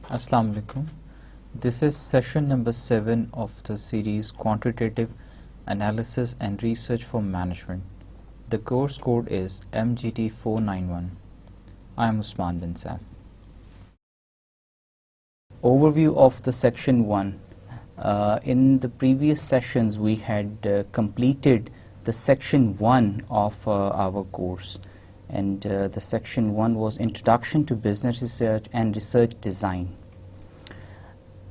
Assalamu alaikum. This is session number 7 of the series Quantitative Analysis and Research for Management. The course code is MGT 491. I am Usman bin Saif. Overview of the section 1. In the previous sessions we had completed the section 1 of our course, and the section 1 was Introduction to Business Research and Research Design.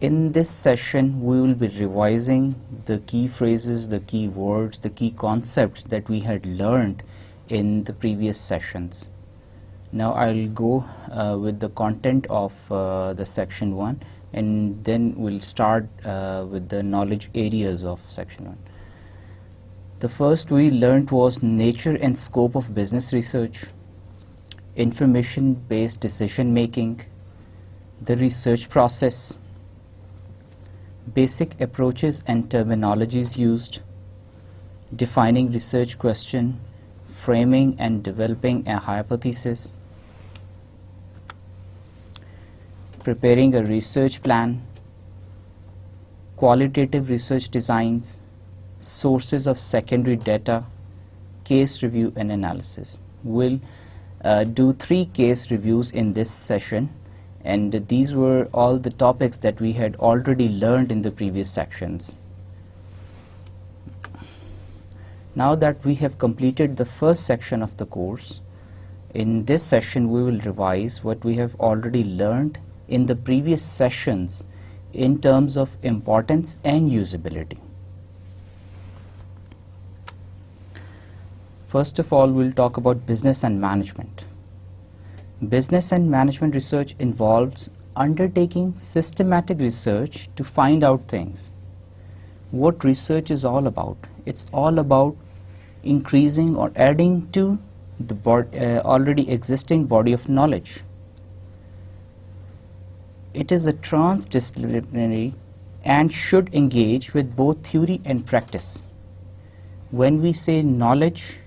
In this session, we will be revising the key phrases, the key words, the key concepts that we had learned in the previous sessions. Now I'll go with the content of the section 1, and then we'll start with the knowledge areas of section 1. The first we learned was nature and scope of business research, information-based decision making, the research process, basic approaches and terminologies used, defining research question, framing and developing a hypothesis, preparing a research plan, qualitative research designs, sources of secondary data, case review and analysis. We'll do 3 case reviews in this session, and these were all the topics that we had already learned in the previous sections. Now that we have completed the first section of the course, in this session we will revise what we have already learned in the previous sessions in terms of importance and usability. First of all, we'll talk about business and management. Business and management research involves undertaking systematic research to find out things. What research is all about? It's all about increasing or adding to the already existing body of knowledge. It is a transdisciplinary and should engage with both theory and practice. When we say knowledge,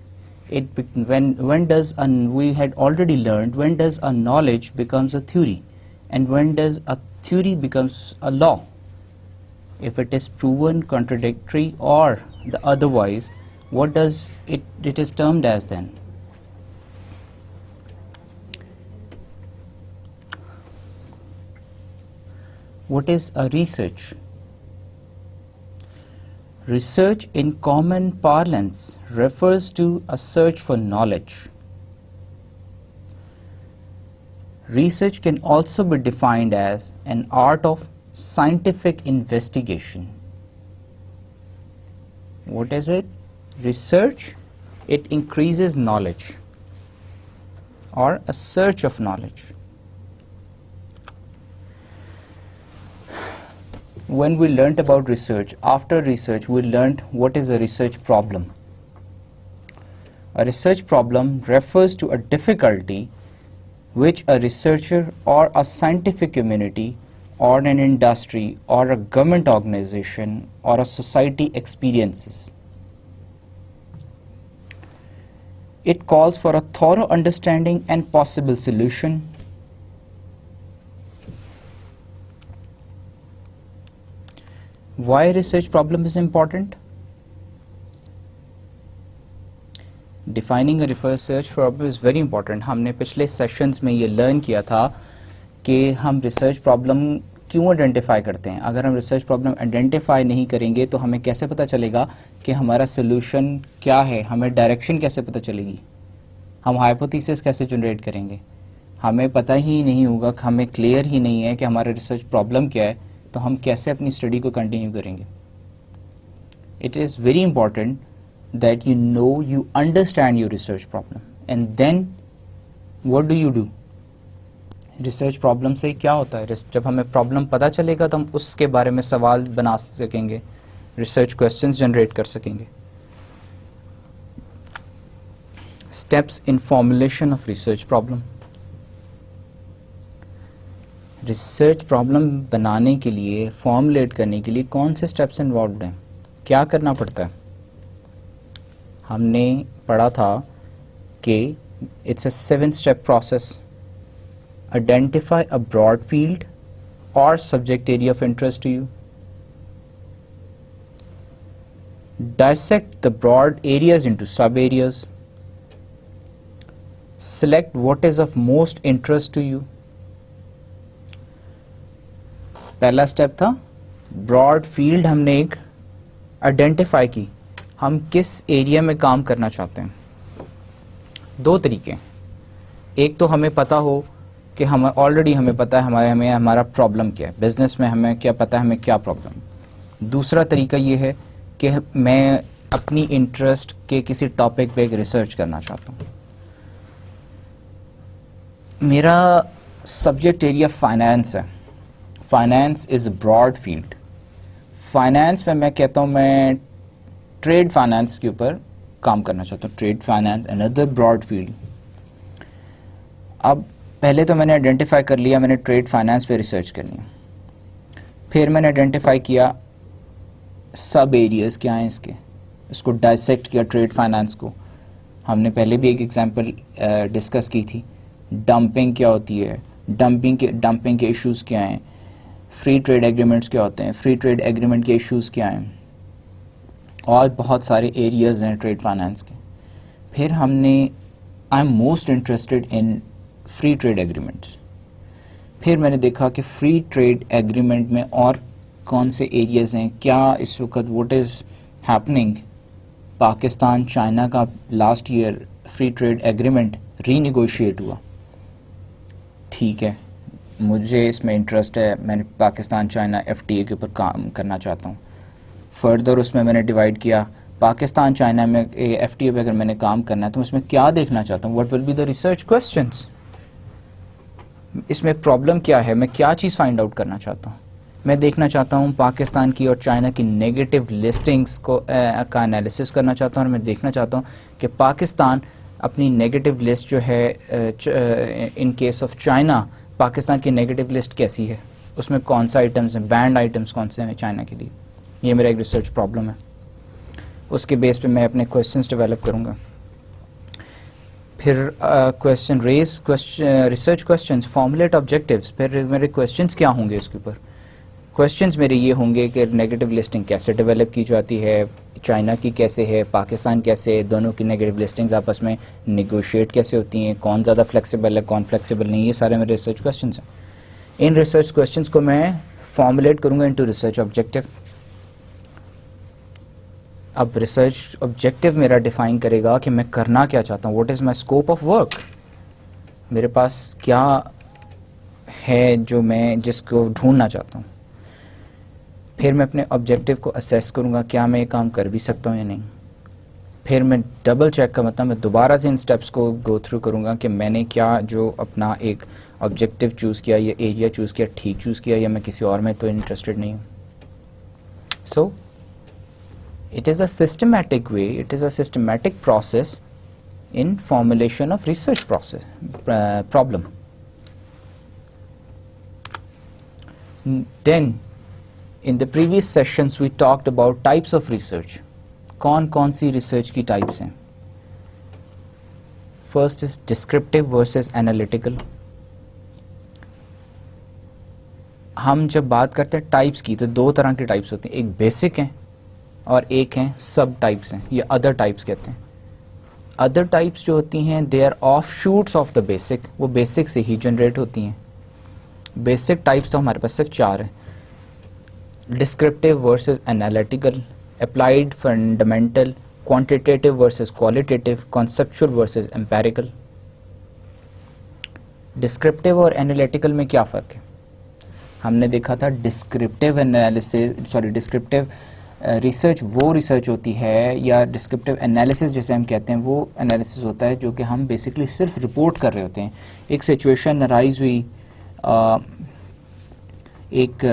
when does we had already learned when does a knowledge becomes a theory, and when does a theory becomes a law? If it is proven, contradictory, or the otherwise, what does it is termed as then? What is a research? Research in common parlance refers to a search for knowledge. Research can also be defined as an art of scientific investigation. What is it? Research, it increases knowledge or a search of knowledge. When we learnt about research, after research we learnt what is a research problem. A research problem refers to a difficulty which a researcher or a scientific community or an industry or a government organization or a society experiences. It calls for a thorough understanding and possible solution. Why research problem is important? Defining a research problem is very important. हमने पिछले sessions में ये learn किया था कि हम research problem क्यों identify करते हैं. अगर हम रिसर्च प्रॉब्लम आइडेंटिफाई नहीं करेंगे तो हमें कैसे पता चलेगा कि हमारा सोल्यूशन क्या है, हमें डायरेक्शन कैसे पता चलेगी, हम हाइपोथेसिस कैसे जनरेट करेंगे. हमें पता ही नहीं होगा, हमें क्लियर ही नहीं है कि हमारा रिसर्च प्रॉब्लम क्या है, तो हम कैसे अपनी स्टडी को कंटिन्यू करेंगे. It is very important that you know, you understand your research problem, and then what do you do. Research problem से क्या होता है? जब हमें प्रॉब्लम पता चलेगा तो हम उसके बारे में सवाल बना सकेंगे, रिसर्च क्वेश्चंस जनरेट कर सकेंगे. Steps in formulation of research problem. Research problem बनाने के लिए, फॉर्मुलेट करने के लिए कौन से स्टेप्स इन्वॉल्वड हैं, क्या करना पड़ता है? हमने पढ़ा था कि it's a 7-step process. Identify a broad field, or subject area of interest to you. Dissect the broad areas into sub-areas. Select what is of most interest to you. पहला स्टेप था ब्रॉड फील्ड, हमने एक identify की, हम किस area में काम करना चाहते हैं। दो तरीके, एक तो हमें पता हो कि हम ऑलरेडी हमें पता है हमारा प्रॉब्लम क्या है, बिजनेस में हमें क्या पता है हमें क्या प्रॉब्लम। दूसरा तरीका ये है कि मैं अपनी इंटरेस्ट के किसी टॉपिक पे एक रिसर्च करना चाहता हूँ। मेरा सब्जेक्ट एरिया फाइनेंस है। Finance is broad field. Finance में मैं कहता हूँ मैं ट्रेड फाइनेंस के ऊपर काम करना चाहता हूँ। Trade finance another broad field. अब पहले तो मैंने आइडेंटिफाई कर लिया मैंने ट्रेड फाइनेंस पे रिसर्च करनी है। फिर मैंने आइडेंटिफाई किया सब एरियाज़ क्या हैं इसके, इसको डाइसेक्ट किया ट्रेड फाइनेंस को। हमने पहले भी एक एग्जांपल डिस्कस की थी, डंपिंग क्या होती है, डंपिंग के इश्यूज़ क्या हैं, फ्री ट्रेड एग्रीमेंट्स क्या होते हैं, फ्री ट्रेड एग्रीमेंट के इश्यूज़ क्या हैं, और बहुत सारे एरियाज़ हैं ट्रेड फाइनेंस के। फिर हमने I am most interested in free trade agreements. फिर मैंने देखा कि फ्री ट्रेड एग्रीमेंट में और कौन से एरियाज़ हैं, क्या इस वक्त what is happening. Pakistan China का last year free trade agreement renegotiate हुआ, ठीक है, मुझे इसमें इंटरेस्ट है, मैंने पाकिस्तान चाइना FTA के ऊपर काम करना चाहता हूँ। फर्दर उसमें मैंने डिवाइड किया, पाकिस्तान चाइना में FTA पे अगर मैंने काम करना है तो उसमें क्या देखना चाहता हूँ, what will be the research questions, इसमें प्रॉब्लम क्या है, मैं क्या चीज़ फाइंड आउट करना चाहता हूँ। मैं देखना चाहता हूँ पाकिस्तान की और चाइना की नेगेटिव लिस्टिंग्स को का एनालिसिस करना चाहता हूँ, और मैं देखना चाहता हूँ कि पाकिस्तान अपनी नेगेटिव लिस्ट जो है in case of China, Pakistan की नेगेटिव लिस्ट कैसी है, उसमें कौन सा आइटम्स हैं, बैंड आइटम्स कौन से हैं चाइना के लिए। ये मेरा एक रिसर्च प्रॉब्लम है, उसके बेस पे मैं अपने क्वेश्चंस डेवलप करूँगा। फिर question raise research questions, formulate objectives. फिर मेरे क्वेश्चंस क्या होंगे इसके ऊपर, क्वेश्चंस मेरे ये होंगे कि नेगेटिव लिस्टिंग कैसे डेवलप की जाती है, चाइना की कैसे है, पाकिस्तान कैसे है, दोनों की नेगेटिव लिस्टिंग्स आपस में निगोशिएट कैसे होती हैं, कौन ज़्यादा फ्लेक्सिबल है कौन फ्लेक्सिबल नहीं, ये सारे मेरे रिसर्च क्वेश्चंस हैं। इन रिसर्च क्वेश्चंस को मैं फॉर्मुलेट करूँगा इनटू रिसर्च ऑब्जेक्टिव। अब रिसर्च ऑब्जेक्टिव मेरा डिफाइन करेगा कि मैं करना क्या चाहता हूँ, what is my scope of work, मेरे पास क्या है जो मैं जिसको ढूंढना चाहता हूँ। फिर मैं अपने ऑब्जेक्टिव को असेस करूँगा, क्या मैं ये काम कर भी सकता हूँ या नहीं। फिर मैं डबल चेक का मतलब मैं दोबारा से इन स्टेप्स को गो थ्रू करूँगा कि मैंने क्या जो अपना एक ऑब्जेक्टिव चूज़ किया या एरिया चूज़ किया ठीक चूज़ किया, या मैं किसी और में तो इंटरेस्टेड नहीं हूँ। सो it is a systematic way, it is a systematic process in formulation of research problem. Then in the previous sessions we talked about types of research. कौन सी research की types हैं? First is descriptive versus analytical. हम जब बात करते हैं types की तो दो तरह की टाइप्स होती हैं, एक बेसिक हैं और एक हैं सब टाइप्स हैं, ये अदर टाइप्स कहते हैं। अदर टाइप्स जो होती हैं they are offshoots of the basic, वो बेसिक से ही जनरेट होती हैं। बेसिक टाइप्स तो हमारे पास सिर्फ 4 हैं, descriptive versus analytical, applied fundamental, quantitative versus qualitative, conceptual versus empirical. Descriptive और एनालिटिकल में क्या फ़र्क है, हमने देखा था डिस्क्रिप्टिव एनालिसिस डिस्क्रिप्टिव रिसर्च वो रिसर्च होती है, या डिस्क्रिप्टिव एनालिसिस जिसे हम कहते हैं वो एनालिसिस होता है जो कि हम बेसिकली सिर्फ रिपोर्ट कर रहे होते हैं। एक सिचुएशन अराइज हुई, एक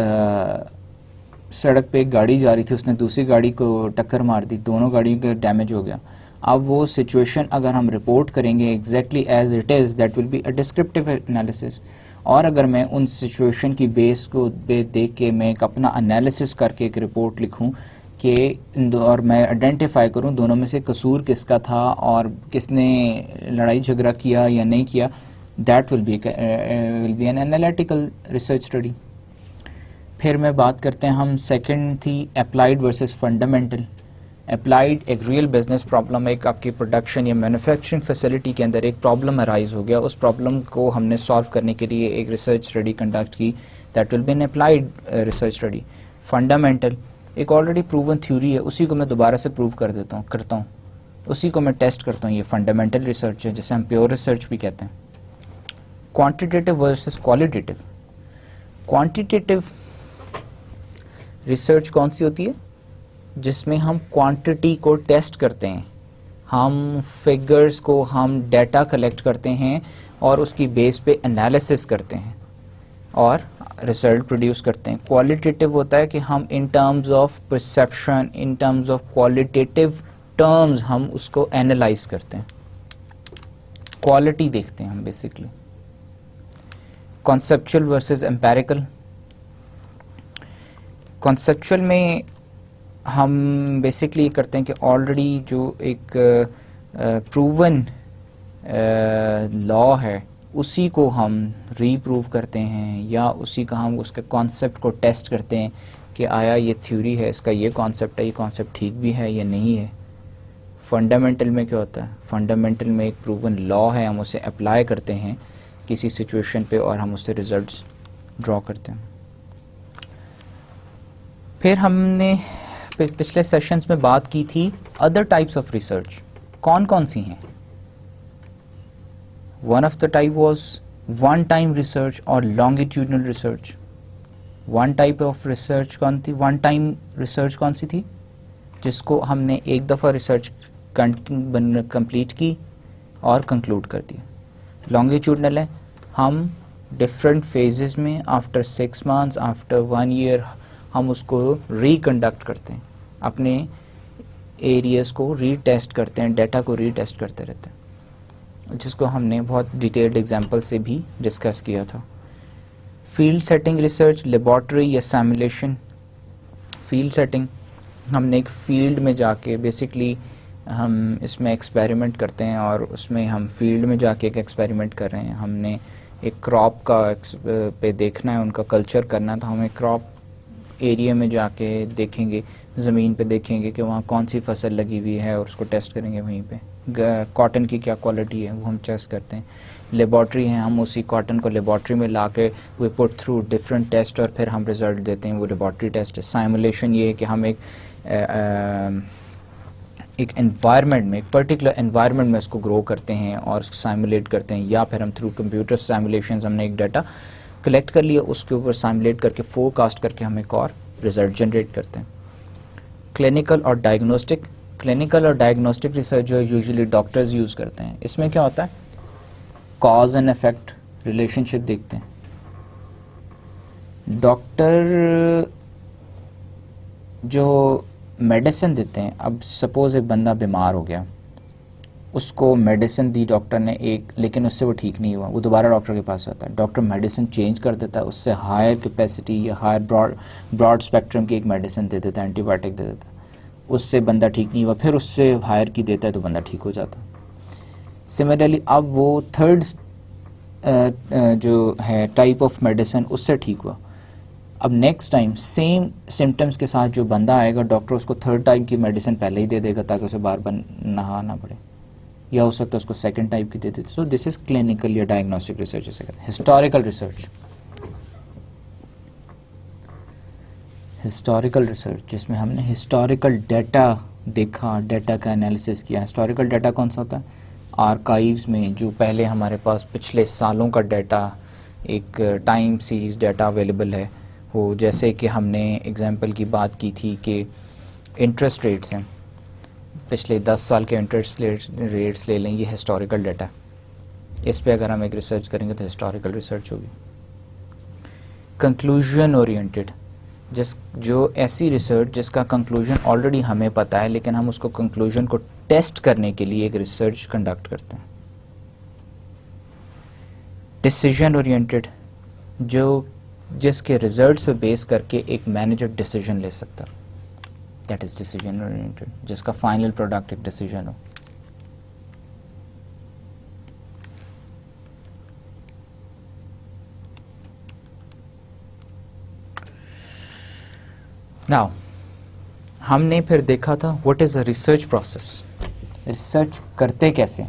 सड़क पे एक गाड़ी जा रही थी, उसने दूसरी गाड़ी को टक्कर मार दी, दोनों गाड़ियों का डैमेज हो गया। अब वो सिचुएशन अगर हम रिपोर्ट करेंगे exactly as it is, that will be a descriptive analysis. और अगर मैं उन सिचुएशन की बेस को देख के मैं एक अपना एनालिसिस करके एक रिपोर्ट लिखूं कि और मैं आइडेंटिफाई करूं दोनों में से कसूर किसका था और किसने लड़ाई झगड़ा किया या नहीं किया, that will B an analytical research study. फिर मैं बात करते हैं हम, सेकंड थी अप्लाइड वर्सेस फंडामेंटल। अप्लाइड एक रियल बिजनेस प्रॉब्लम, एक आपकी प्रोडक्शन या मैन्युफैक्चरिंग फैसिलिटी के अंदर एक प्रॉब्लम अराइज हो गया, उस प्रॉब्लम को हमने सॉल्व करने के लिए एक रिसर्च स्टडी कंडक्ट की, that will B N applied research study. Fundamental एक ऑलरेडी प्रूवन थ्योरी है, उसी को मैं दोबारा से प्रूव करता हूँ, उसी को मैं टेस्ट करता हूँ, ये फंडामेंटल रिसर्च है, जिसे हम प्योर रिसर्च भी कहते हैं। Quantitative versus qualitative. Quantitative research कौन सी होती है? जिसमें हम क्वांटिटी को टेस्ट करते हैं, हम फिगर्स को, हम डाटा कलेक्ट करते हैं और उसकी बेस पे एनालिसिस करते हैं और रिजल्ट प्रोड्यूस करते हैं। क्वालिटेटिव होता है कि हम in terms of perception, in terms of qualitative terms हम उसको एनालाइज करते हैं, क्वालिटी देखते हैं हम basically. Conceptual versus empirical. Conceptual में हम बेसिकली करते हैं कि ऑलरेडी जो एक प्रूवन लॉ है उसी को हम रीप्रूव करते हैं, या उसी का हम उसके कॉन्सेप्ट को टेस्ट करते हैं कि आया ये थ्योरी है, इसका ये कॉन्सेप्ट है, ये कॉन्सेप्ट ठीक भी है या नहीं है। फंडामेंटल में क्या होता है? फंडामेंटल में एक प्रूवन लॉ है, हम उसे अप्लाई करते हैं किसी सिचुएशन पे और हम उससे रिजल्ट्स ड्रॉ करते हैं। फिर हमने पिछले सेशंस में बात की थी अदर टाइप्स ऑफ रिसर्च, कौन कौन सी हैं। One of the type was one time research और longitudinal research. One type of research कौन थी? वन टाइम रिसर्च कौन सी थी? जिसको हमने एक दफ़ा रिसर्च कंप्लीट की और कंक्लूड कर दिया। लॉन्गिट्यूडनल है, हम डिफरेंट फेजेस में आफ्टर 6 मंथ्स, आफ्टर 1 ईयर हम उसको रिकंडक्ट करते हैं, अपने एरियाज़ को रीटेस्ट करते हैं, डाटा को रीटेस्ट करते रहते हैं, जिसको हमने बहुत डिटेल्ड एग्जांपल से भी डिस्कस किया था। फील्ड सेटिंग रिसर्च, लेबॉर्ट्री या सिमुलेशन। फील्ड सेटिंग, हमने एक फील्ड में जाके बेसिकली हम इसमें एक्सपेरिमेंट करते हैं और उसमें हम फील्ड में जाके एक एक्सपेरिमेंट कर रहे हैं। हमने एक क्रॉप का पे देखना है, उनका कल्चर करना था, हमें क्रॉप एरिया में जाके देखेंगे, ज़मीन पे देखेंगे कि वहाँ कौन सी फसल लगी हुई है और उसको टेस्ट करेंगे वहीं पे। कॉटन की क्या क्वालिटी है वो हम टेस्ट करते हैं। लेबॉर्ट्री है, हम उसी कॉटन को लेबॉर्ट्री में ला के we put through different test और फिर हम रिज़ल्ट देते हैं, वो लेबॉर्ट्री टेस्ट है। सिमुलेशन ये है कि हम एक एनवायरनमेंट में, एक पर्टिकुलर एनवायरनमेंट में उसको ग्रो करते हैं और उसको सिमुलेट करते हैं, या फिर हम थ्रू कंप्यूटर सिमुलेशंस हमने एक डाटा कलेक्ट कर लिया, उसके ऊपर सिमुलेट करके फोरकास्ट करके हम एक और रिजल्ट जनरेट करते हैं। क्लिनिकल और डायग्नोस्टिक। क्लिनिकल और डायग्नोस्टिक रिसर्च जो यूजुअली डॉक्टर्स यूज़ करते हैं, इसमें क्या होता है? कॉज एंड इफेक्ट रिलेशनशिप देखते हैं। डॉक्टर जो मेडिसिन देते हैं, अब सपोज़ एक बंदा बीमार हो गया, उसको मेडिसिन दी डॉक्टर ने एक, लेकिन उससे वो ठीक नहीं हुआ, वो दोबारा डॉक्टर के पास आता है, डॉक्टर मेडिसिन चेंज कर देता है, उससे हायर कैपेसिटी या हायर ब्रॉड स्पेक्ट्रम की एक मेडिसिन दे देता है, एंटीबायोटिक दे देता है, उससे बंदा ठीक नहीं हुआ, फिर उससे हायर की देता है तो बंदा ठीक हो जाता है। सिमिलरली अब वो थर्ड जो है टाइप ऑफ मेडिसिन, उससे ठीक हुआ, अब नेक्स्ट टाइम सेम सिम्टम्स के साथ जो बंदा आएगा, डॉक्टर उसको थर्ड टाइप की मेडिसिन पहले ही दे देगा ताकि उसे बार बार नहाना पड़े, या हो सकता है उसको सेकंड टाइप की दे देते। सो दिस इज क्लिनिकल या डायग्नोस्टिक रिसर्च जिसे कहते हैं। हिस्टोरिकल रिसर्च, हिस्टोरिकल रिसर्च जिसमें हमने हिस्टोरिकल डाटा देखा, डाटा का एनालिसिस किया। हिस्टोरिकल डाटा कौन सा होता है? आर्काइव्स में जो पहले हमारे पास पिछले सालों का डाटा, एक टाइम सीरीज डाटा अवेलेबल है हो, जैसे कि हमने एग्जांपल की बात की थी कि इंटरेस्ट रेट्स हैं, पिछले 10 साल के इंटरेस्ट रेट्स ले लें, ये हिस्टोरिकल डाटा, इस पे अगर हम एक रिसर्च करेंगे तो हिस्टोरिकल रिसर्च होगी। कंक्लूजन ओरिएंटेड, जो ऐसी रिसर्च जिसका कंक्लूजन ऑलरेडी हमें पता है लेकिन हम उसको कंक्लूजन को टेस्ट करने के लिए एक रिसर्च कंडक्ट करते हैं। डिसीजन ओरिएंटेड, जो जिसके रिजल्ट्स पे बेस करके एक मैनेजर डिसीजन ले सकता है, दैट इज डिसीजन ओरिएंटेड, जिसका फाइनल प्रोडक्ट एक डिसीजन हो। नाउ हमने फिर देखा था what is a research process, research करते कैसे।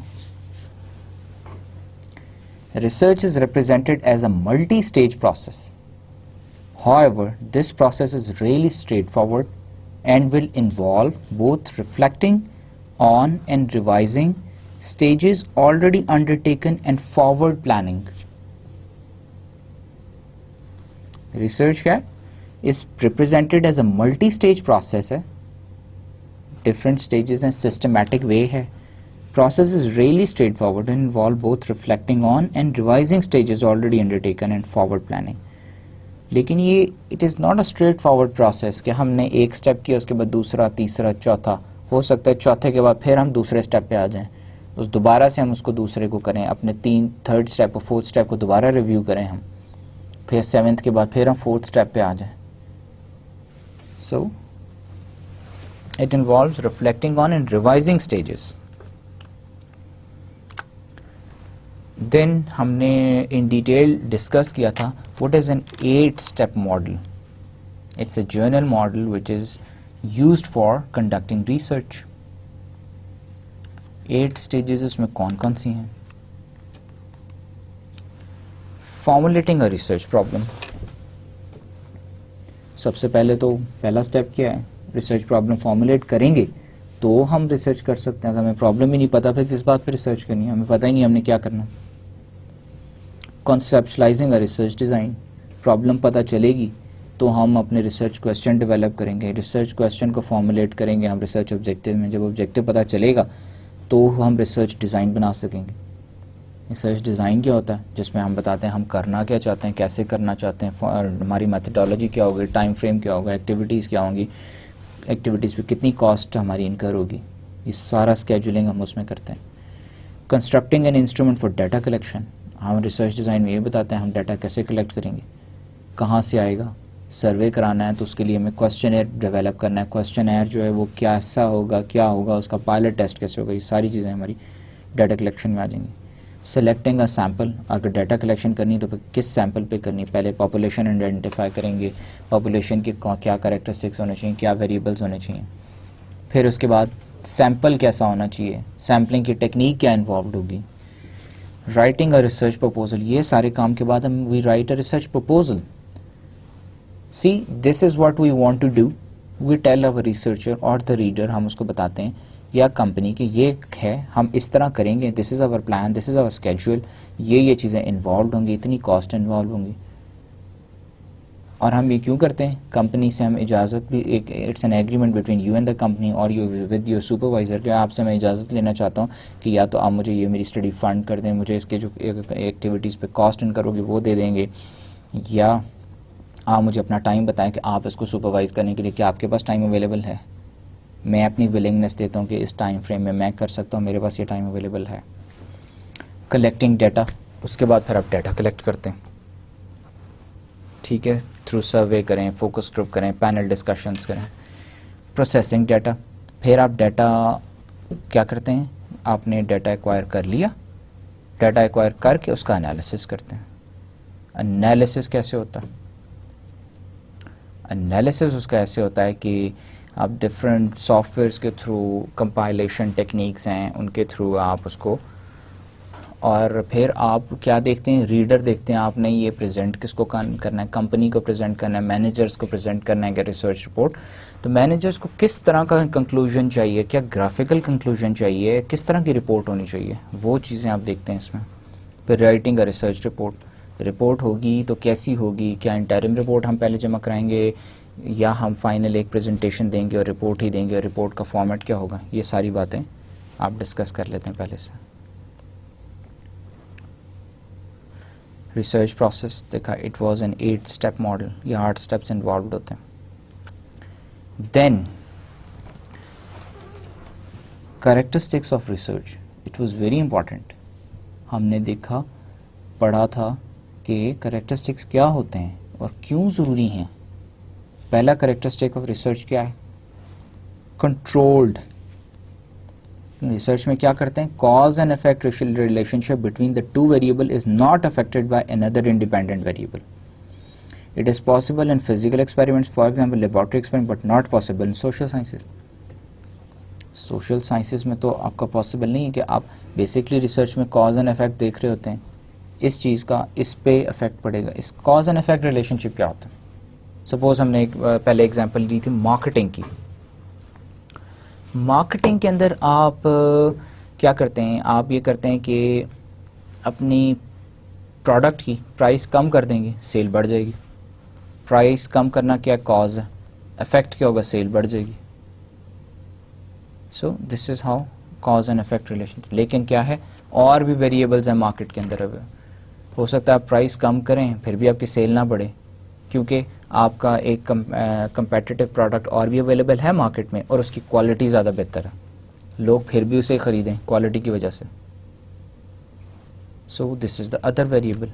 Research is represented as a multi stage process, however this process is really straightforward and will involve both reflecting on and revising stages already undertaken and forward planning. Research क्या is represented as a multi-stage process है, different stages and systematic way है. Process is really straightforward and involve both reflecting on and revising stages already undertaken and forward planning. लेकिन ये it is not a straight forward process कि हमने एक step किया उसके बाद दूसरा तीसरा चौथा, हो सकता है चौथे के बाद फिर हम दूसरे स्टेप पे आ जाएं, उस दोबारा से हम उसको दूसरे को करें, अपने थर्ड स्टेप और फोर्थ स्टेप को दोबारा रिव्यू करें हम, फिर सेवेंथ के बाद फिर हम फोर्थ स्टेप पे आ जाएं. So it involves reflecting on and revising stages. Then हमने इन डिटेल डिस्कस किया था what is an 8 step model. It's a general model which is used for conducting research. 8 stages उसमें कौन कौन सी हैं? Formulating a research problem. सबसे पहले तो पहला स्टेप क्या है? रिसर्च प्रॉब्लम फॉर्मुलेट करेंगे तो हम रिसर्च कर सकते हैं. अगर हमें प्रॉब्लम ही नहीं पता फिर किस बात पे रिसर्च करनी है, हमें पता ही नहीं हमने क्या करना. कॉन्सेप्चुलाइजिंग अ रिसर्च डिज़ाइन. प्रॉब्लम पता चलेगी तो हम अपने रिसर्च क्वेश्चन डेवलप करेंगे, रिसर्च क्वेश्चन को फॉर्मुलेट करेंगे हम रिसर्च ऑब्जेक्टिव में. जब ऑब्जेक्टिव पता चलेगा तो हम रिसर्च डिज़ाइन बना सकेंगे. रिसर्च डिज़ाइन क्या होता है? जिसमें हम बताते हैं हम करना क्या चाहते हैं, कैसे करना चाहते हैं, हमारी मेथडोलॉजी क्या होगी, टाइम फ्रेम क्या होगा, एक्टिविटीज़ क्या होंगी, एक्टिविटीज़ पे कितनी कॉस्ट हमारी इनकर होगी. ये सारा स्केजुलिंग हम उसमें करते हैं. Constructing an instrument for data collection. हम रिसर्च डिज़ाइन में ये बताते हैं हम डाटा कैसे कलेक्ट करेंगे, कहाँ से आएगा. सर्वे कराना है तो उसके लिए हमें क्वेश्चन एयर डेवलप करना है. क्वेश्चन एयर जो है वो कैसा होगा, क्या होगा, उसका पायलट टेस्ट कैसे होगा, ये सारी चीज़ें हमारी डाटा कलेक्शन में आ जाएंगी. Selecting a sample. अगर डाटा कलेक्शन करनी तो फिर किस सैम्पल पे करनी? पहले पॉपुलेशन आइडेंटिफाई करेंगे, पॉपुलेशन के क्या कैरेक्टरिस्टिक्स होने चाहिए, क्या वेरिएबल्स होने चाहिए. फिर उसके बाद सैम्पल कैसा होना चाहिए, सैम्पलिंग की टेक्निक क्या इन्वॉल्व होगी. Writing a research proposal. ये सारे काम के बाद हम we write a research proposal. See this is what we want to do. We tell our researcher और द रीडर, हम उसको बताते हैं या कंपनी की ये है हम इस तरह करेंगे, this is our plan, this is our schedule, ये चीज़ें इन्वॉल्व होंगी, इतनी कॉस्ट इन्वॉल्व होंगी. और हम ये क्यों करते हैं? कंपनी से हम इजाज़त भी, एक it's an agreement between you and the company और यू विद योर सुपरवाइज़र कि आपसे मैं इजाज़त लेना चाहता हूँ कि या तो आप मुझे ये मेरी स्टडी फंड कर दें, मुझे इसके जो एक्टिविटीज़ पे कॉस्ट इनकर होगी वो दे देंगे, या आप मुझे अपना टाइम बताएं कि आप इसको सुपरवाइज़ करने के लिए क्या आपके पास टाइम अवेलेबल है. मैं अपनी विलिंगनेस देता हूँ कि इस टाइम फ्रेम में मैं कर सकता हूँ, मेरे पास ये टाइम अवेलेबल है. Collecting data. उसके बाद फिर आप डाटा कलेक्ट करते हैं, ठीक है, थ्रू सर्वे करें, फोकस ग्रुप करें, पैनल डिस्कशंस करें. Processing data. फिर आप डाटा क्या करते हैं? आपने डाटा एक्वायर कर लिया, डाटा एक्वायर करके उसका एनालिसिस करते हैं. एनालिसिस कैसे होता है? एनालिसिस उसका ऐसे होता है कि आप डिफरेंट सॉफ्टवेयर्स के थ्रू, कंपाइलेशन टेक्निक्स हैं उनके थ्रू आप उसको, और फिर आप क्या देखते हैं? रीडर देखते हैं. आपने ये प्रेजेंट किसको करना है? कंपनी को प्रेजेंट करना है, मैनेजर्स को प्रेजेंट करना है क्या रिसर्च रिपोर्ट. तो मैनेजर्स को किस तरह का कंक्लूजन चाहिए, क्या ग्राफिकल कंक्लूजन चाहिए, किस तरह की रिपोर्ट होनी चाहिए, वो चीज़ें आप देखते हैं इसमें. फिर writing a research report. Report होगी तो कैसी होगी? क्या इंटरिम रिपोर्ट हम पहले जमा कराएंगे या हम फाइनल एक प्रेजेंटेशन देंगे और रिपोर्ट ही देंगे, और रिपोर्ट का फॉर्मेट क्या होगा? ये सारी बातें आप डिस्कस कर लेते हैं पहले से. रिसर्च प्रोसेस देखा, it was an 8 step model. ये 8 स्टेप्स इन्वॉल्व होते हैं. Then characteristics of research. It was very important. हमने देखा, पढ़ा था कि कैरेक्टरिस्टिक्स क्या होते हैं और क्यों ज़रूरी हैं. पहला कैरेक्टरिस्टिक ऑफ रिसर्च क्या है? कंट्रोल्ड. रिसर्च में क्या करते हैं? Cause and effect relationship between the two variable is not affected by another independent variable. It is possible in physical experiments, for example laboratory experiment, but not possible in social sciences. Social sciences में तो आपका possible नहीं है कि आप basically research में cause and effect देख रहे होते हैं, इस चीज़ का इस पे इफेक्ट पड़ेगा. इस कॉज एंड इफेक्ट रिलेशनशिप क्या होता है? सपोज हमने एक पहले एग्जांपल ली थी मार्केटिंग की. मार्केटिंग के अंदर आप क्या करते हैं? आप ये करते हैं कि अपनी प्रोडक्ट की प्राइस कम कर देंगे, सेल बढ़ जाएगी. प्राइस कम करना क्या कॉज है, इफेक्ट क्या होगा? सेल बढ़ जाएगी. So this is how cause and effect relationship. लेकिन क्या है, और भी वेरिएबल्स हैं मार्केट के अंदर. अब हो सकता है आप प्राइस कम करें फिर भी आपकी सेल ना बढ़े, क्योंकि आपका एक कंपेटिटिव प्रोडक्ट और भी अवेलेबल है मार्केट में और उसकी क्वालिटी ज़्यादा बेहतर है, लोग फिर भी उसे ख़रीदें क्वालिटी की वजह से. So this is the other variable.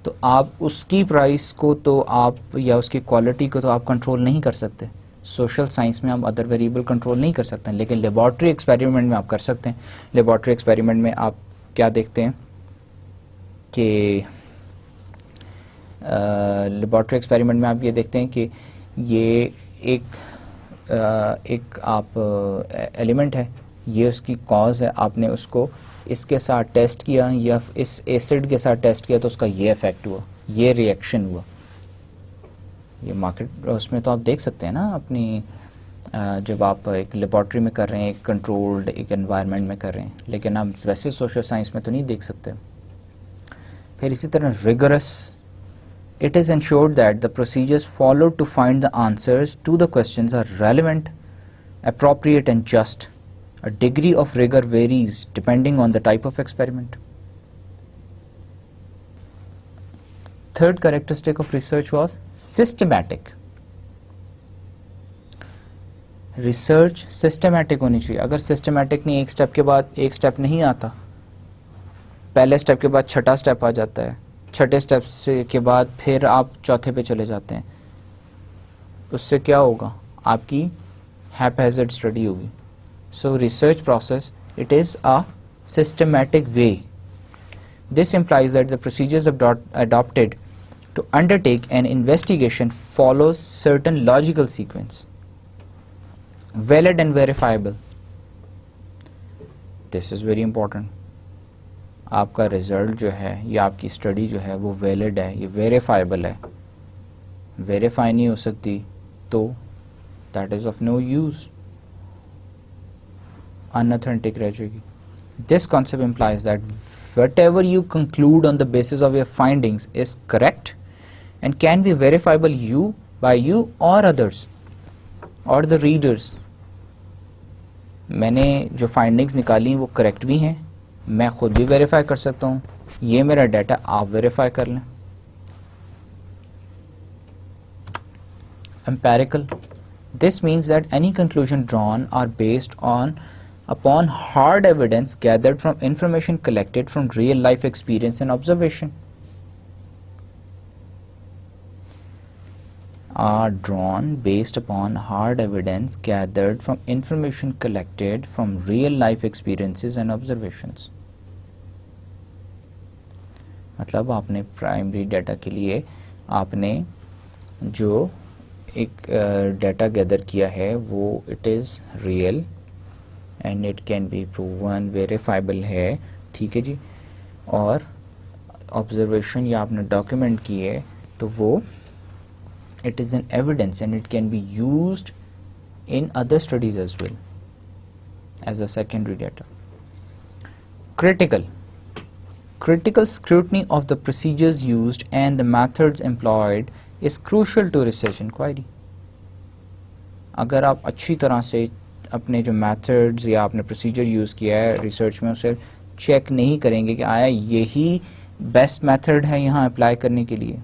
तो आप उसकी प्राइस को तो आप या उसकी क्वालिटी को तो आप कंट्रोल नहीं कर सकते. सोशल साइंस में आप अदर वेरिएबल कंट्रोल नहीं कर सकते हैं, लेकिन लेबॉर्ट्री एक्सपेरिमेंट में आप कर सकते हैं. लेबॉर्ट्री एक्सपेरिमेंट में आप क्या देखते हैं कि लेबॉर्ट्री एक्सपेरिमेंट में आप ये देखते हैं कि ये एक आप एलिमेंट है, ये उसकी कॉज है, आपने उसको इसके साथ टेस्ट किया या इस एसिड के साथ टेस्ट किया तो उसका ये इफेक्ट हुआ, ये रिएक्शन हुआ. ये मार्केट उसमें तो आप देख सकते हैं ना अपनी जब आप एक लेबॉर्ट्री में कर रहे हैं, एक कंट्रोल्ड एक एनवायरनमेंट में कर रहे हैं, लेकिन आप वैसे सोशल साइंस में तो नहीं देख सकते. फिर इसी तरह rigorous. It is ensured that the procedures followed to find the answers to the questions are relevant, appropriate and just. A degree of rigor varies depending on the type of experiment. Third characteristic of research was systematic. Research systematic होनी चाहिए. अगर systematic नहीं, एक step के बाद एक step नहीं आता, पहले स्टेप के बाद छठा स्टेप आ जाता है, छठे स्टेप से के बाद फिर आप चौथे पे चले जाते हैं, उससे क्या होगा? आपकी हैपहैज़र्ड स्टडी होगी. सो research process it is a systematic way. This implies that the procedures adopted to undertake an investigation follows certain logical sequence, valid and verifiable. This is very important. आपका रिज़ल्ट जो है या आपकी study जो है वो valid है, ये वेरीफाइबल है. वेरीफाई नहीं हो सकती तो that is of no use, unauthentic रह जाएगी. This concept implies that whatever you conclude on the basis of your findings is correct and can be verifiable by you or others or the readers. मैंने जो findings निकाली वो correct भी हैं, मैं खुद भी वेरीफाई कर सकता हूँ, ये मेरा डाटा आप वेरीफाई कर लें. Empirical. This means that any conclusion drawn are based upon hard evidence gathered from information collected from real life experience and observation. Are drawn based upon hard evidence gathered from information collected from real life experiences and observations. मतलब आपने primary data के लिए आपने जो एक data gather किया है वो it is real and it can be proven, verifiable है, ठीक है जी. और ऑब्जर्वेशन या आपने डॉक्यूमेंट की है तो वो it is an evidence and it can be used in other studies as well as a secondary data. Critical scrutiny of the procedures used and the methods employed is crucial to research inquiry. अगर आप अच्छी तरह से अपने जो methods या आपने procedure use किया है रिसर्च में उसे चेक नहीं करेंगे कि आया यही बेस्ट मेथड है यहाँ अप्लाई करने के लिए,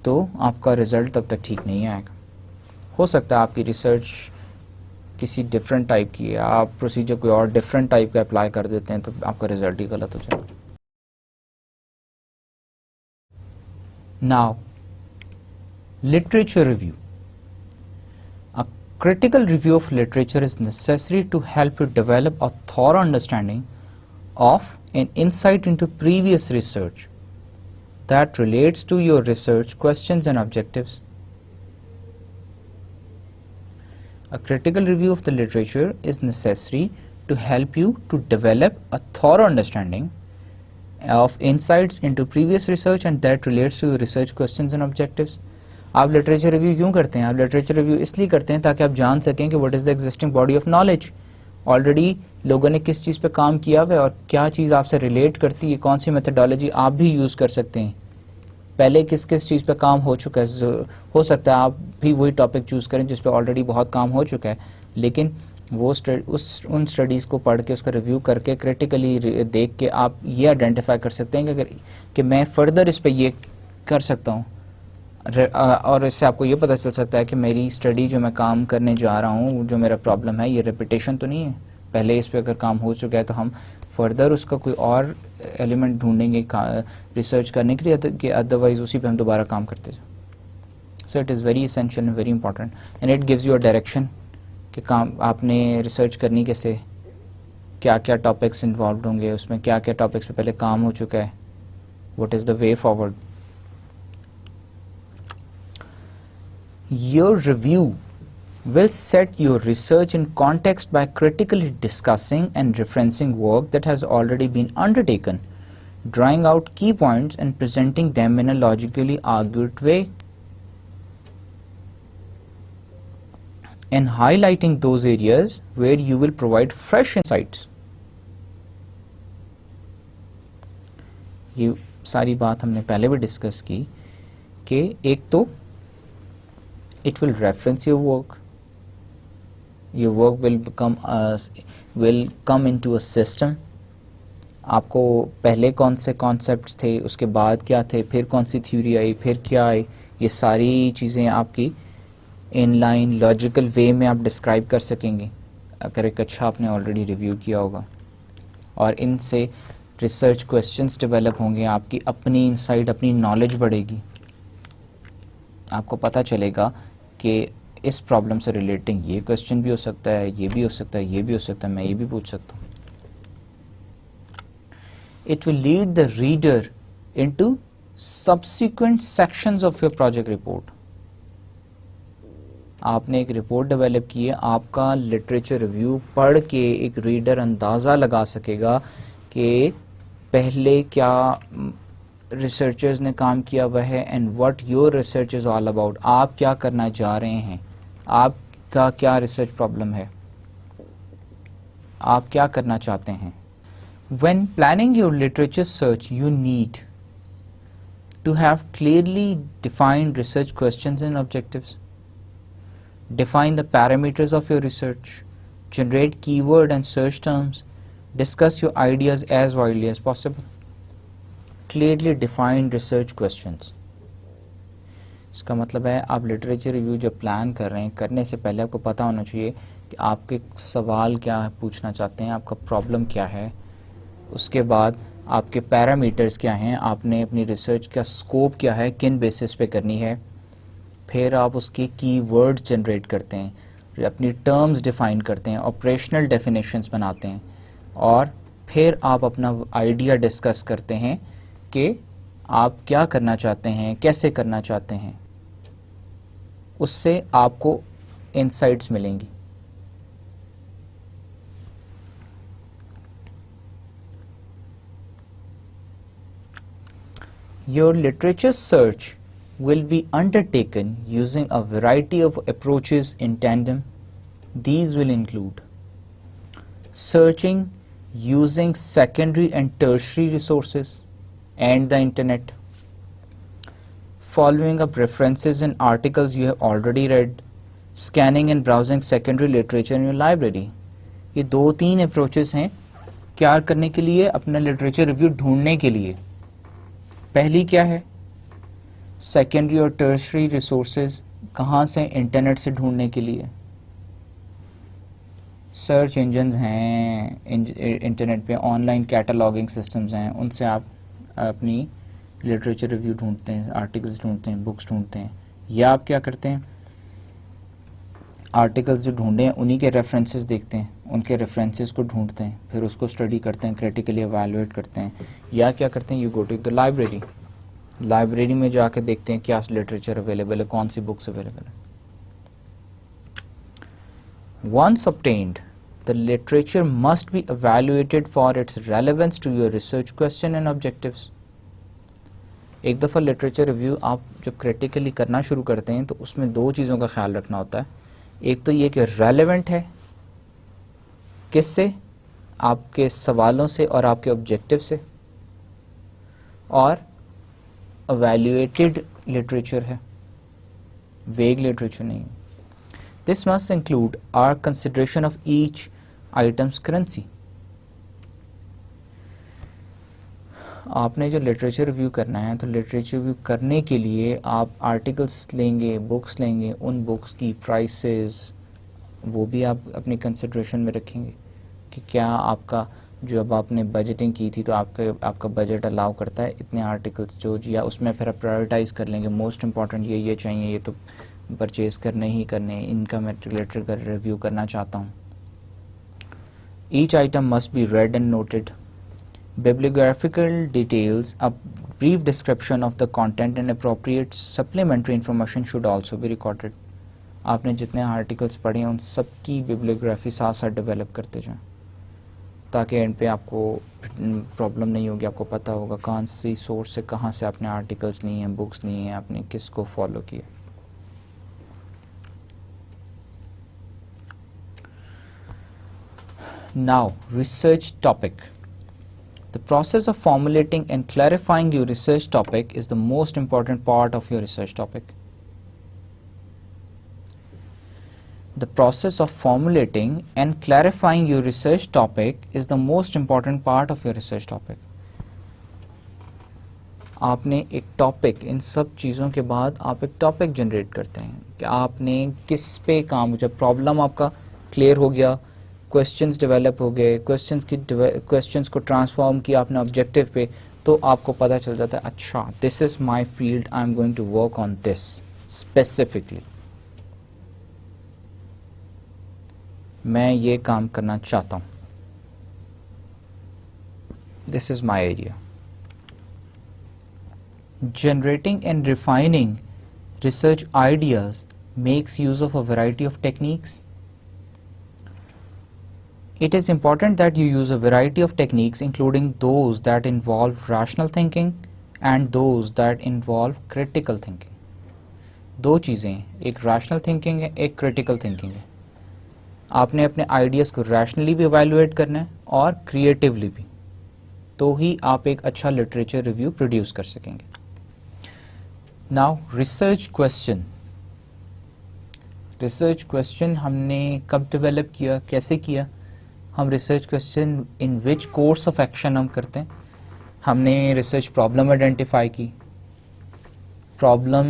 तो आपका रिज़ल्ट तब तक ठीक नहीं आएगा. हो सकता है आपकी रिसर्च किसी डिफरेंट टाइप की है, आप प्रोसीजर कोई और डिफरेंट टाइप का अप्लाई कर देते हैं तो आपका रिज़ल्ट ही गलत हो जाएगा. Now literature review. A critical review of literature is necessary to help you develop a thorough understanding of and insight into previous research. that relates to your research questions and objectives. A critical review of the literature is necessary to help you to develop a thorough understanding of insights into previous research and that relates to your research questions and objectives. आप literature review क्यों करते हैं? आप literature review इसलिए करते हैं ताकि आप जान सकें कि what is the existing body of knowledge, already लोगों ने किस चीज़ पे काम किया हुआ है और क्या चीज़ आपसे रिलेट करती है, कौन सी मेथडोलॉजी आप भी यूज़ कर सकते हैं, पहले किस किस चीज़ पे काम हो चुका है. हो सकता है आप भी वही टॉपिक चूज़ करें जिस पे ऑलरेडी बहुत काम हो चुका है, लेकिन वो उन स्टडीज़ को पढ़ के उसका रिव्यू करके क्रिटिकली देख के आप ये आइडेंटिफाई कर सकते हैं कि अगर कि मैं फ़र्दर इस पे ये कर सकता हूँ, और इससे आपको ये पता चल सकता है कि मेरी स्टडी जो मैं काम करने जा रहा हूँ, जो मेरा प्रॉब्लम है, ये रिपीटेशन तो नहीं है, पहले इस पे अगर काम हो चुका है तो हम फर्दर उसका कोई और एलिमेंट ढूंढेंगे रिसर्च करने के लिए कि अदरवाइज उसी पे हम दोबारा काम करते जाए. So it is very essential and very important and it gives you a direction कि काम आपने रिसर्च करनी कैसे, क्या क्या टॉपिक्स इन्वॉल्व होंगे उसमें, क्या क्या टॉपिक्स पे पहले काम हो चुका है, what is the way forward. Your review will set your research in context by critically discussing and referencing work that has already been undertaken, drawing out key points and presenting them in a logically argued way, and highlighting those areas where you will provide fresh insights. ये सारी बात हमने पहले भी discuss की कि एक तो it will reference your work will come into a system. आपको पहले कौन से कॉन्सेप्ट्स थे, उसके बाद क्या थे, फिर कौन सी थ्योरी आई, फिर क्या आई, ये सारी चीज़ें आपकी इन लाइन लॉजिकल वे में आप डिस्क्राइब कर सकेंगे अगर एक अच्छा आपने ऑलरेडी रिव्यू किया होगा. और इनसे रिसर्च क्वेश्चंस डेवलप होंगे, आपकी अपनी इंसाइट, अपनी नॉलेज बढ़ेगी, आपको पता चलेगा कि इस प्रॉब्लम से रिलेटिंग ये क्वेश्चन भी हो सकता है, ये भी हो सकता है, ये भी हो सकता है, मैं ये भी पूछ सकता हूँ. It will lead the reader into subsequent sections of your project report. आपने एक रिपोर्ट डेवलप की है, आपका लिटरेचर रिव्यू पढ़ के एक रीडर अंदाज़ा लगा सकेगा कि पहले क्या रिसर्चर्स ने काम किया हुआ है and what your research is all about. आप क्या करना चाह रहे हैं, आपका क्या रिसर्च प्रॉब्लम है, आप क्या करना चाहते हैं. When planning your literature search you need to have clearly defined research questions and objectives, define the parameters of your research, generate keyword and search terms, discuss your ideas as widely as possible. Clearly defined research questions. इसका मतलब है आप literature review जब plan कर रहे हैं, करने से पहले आपको पता होना चाहिए कि आपके सवाल क्या पूछना चाहते हैं, आपका प्रॉब्लम क्या है, उसके बाद आपके पैरामीटर्स क्या हैं, आपने अपनी रिसर्च का स्कोप क्या है, किन बेसिस पे करनी है, फिर आप उसकी कीवर्ड जनरेट करते हैं, अपनी टर्म्स डिफाइन करते हैं, ऑपरेशनल डेफिनेशंस बनाते हैं, और फिर आप अपना आइडिया डिस्कस करते हैं कि आप क्या करना चाहते हैं, कैसे करना चाहते हैं. उससे आपको इनसाइट्स मिलेंगी. Your literature search will be undertaken using a variety of approaches in tandem. These will include searching using secondary and tertiary resources and the internet, following up references in articles you have already read, scanning and browsing secondary literature in your library. ये 2-3 approaches हैं क्या करने के लिए, अपना literature review ढूंढने के लिए. पहली क्या है, सेकेंडरी और टर्शरी रिसोर्सेज कहाँ से, इंटरनेट से ढूंढने के लिए. सर्च इंजन्स हैं इंटरनेट पे, ऑनलाइन कैटलॉगिंग सिस्टम्स हैं, उनसे आप अपनी लिटरेचर रिव्यू ढूंढते हैं, आर्टिकल्स ढूंढते हैं, बुक्स ढूंढते हैं. या आप क्या करते हैं, आर्टिकल्स जो ढूंढे हैं उन्हीं के रेफरेंसेस देखते हैं, उनके रेफरेंसेस को ढूंढते हैं, फिर उसको स्टडी करते हैं, क्रिटिकली एवेलुएट करते हैं. या क्या करते हैं, you go to the library, library में जाके देखते हैं क्या लिटरेचर अवेलेबल है, कौन सी बुक्स अवेलेबल है. Once obtained, the literature must be evaluated for its relevance to your research question and objectives. एक दफ़ा लिटरेचर रिव्यू आप जब क्रिटिकली करना शुरू करते हैं तो उसमें दो चीज़ों का ख्याल रखना होता है. एक तो ये कि रेलेवेंट है, किससे, आपके सवालों से और आपके ऑब्जेक्टिव से, और evaluated लिटरेचर है, वेग लिटरेचर नहीं. This must include our consideration of each item's currency. आपने जो लिटरेचर रिव्यू करना है तो लिटरेचर रिव्यू करने के लिए आप आर्टिकल्स लेंगे, बुक्स लेंगे, उन बुक्स की प्राइसेस वो भी आप अपनी कंसिड्रेशन में रखेंगे कि क्या आपका जो अब आपने बजटिंग की थी तो आपका बजट अलाउ करता है इतने आर्टिकल्स जो, या उसमें फिर आप प्रायोरिटाइज कर लेंगे, मोस्ट इंपॉर्टेंट ये चाहिए, ये तो परचेज करने ही करने, इनका मैं रिलेटेड कर रिव्यू करना चाहता हूँ. Each item must be read and noted. Bibliographical details, a brief description of the content and appropriate supplementary information should also be recorded. आपने जितने आर्टिकल्स पढ़े हैं उन सब की बिब्लियोग्राफी साथ साथ डेवलप करते जाएं ताकि एंड पे आपको प्रॉब्लम नहीं होगी. आपको पता होगा कौन सी सोर्स से कहाँ से आपने आर्टिकल्स लिए हैं, बुक्स लिए हैं, आपने किसको फॉलो किया. Now, research topic. The process of formulating and clarifying your research topic is the most important part of your research topic. The process of formulating and clarifying your research topic is the most important part of your research topic. आपने एक topic, इन सब चीज़ों के बाद आप एक topic generate करते हैं कि आपने किस पे काम, जब प्रॉब्लम आपका क्लियर हो गया, क्वेश्चंस डेवलप हो गए, क्वेश्चंस को ट्रांसफॉर्म किया आपने ऑब्जेक्टिव पे, तो आपको पता चल जाता है अच्छा this is my field, I am going to work on this specifically, मैं ये काम करना चाहता हूँ, this is my area. Generating and refining research ideas makes use of a variety of techniques. It is important that you use a variety of techniques, including those that involve rational thinking and those that involve critical thinking. दो चीज़ें, एक rational thinking है, एक critical thinking है. आपने अपने ideas को rationally भी इवैल्यूएट करना है और क्रिएटिवली भी, तो ही आप एक अच्छा लिटरेचर रिव्यू प्रोड्यूस कर सकेंगे. Now research question. Research question हमने कब डेवलप किया, कैसे किया? हम research question in which course of action हम करते हैं. हमने रिसर्च प्रॉब्लम आइडेंटिफाई की, प्रॉब्लम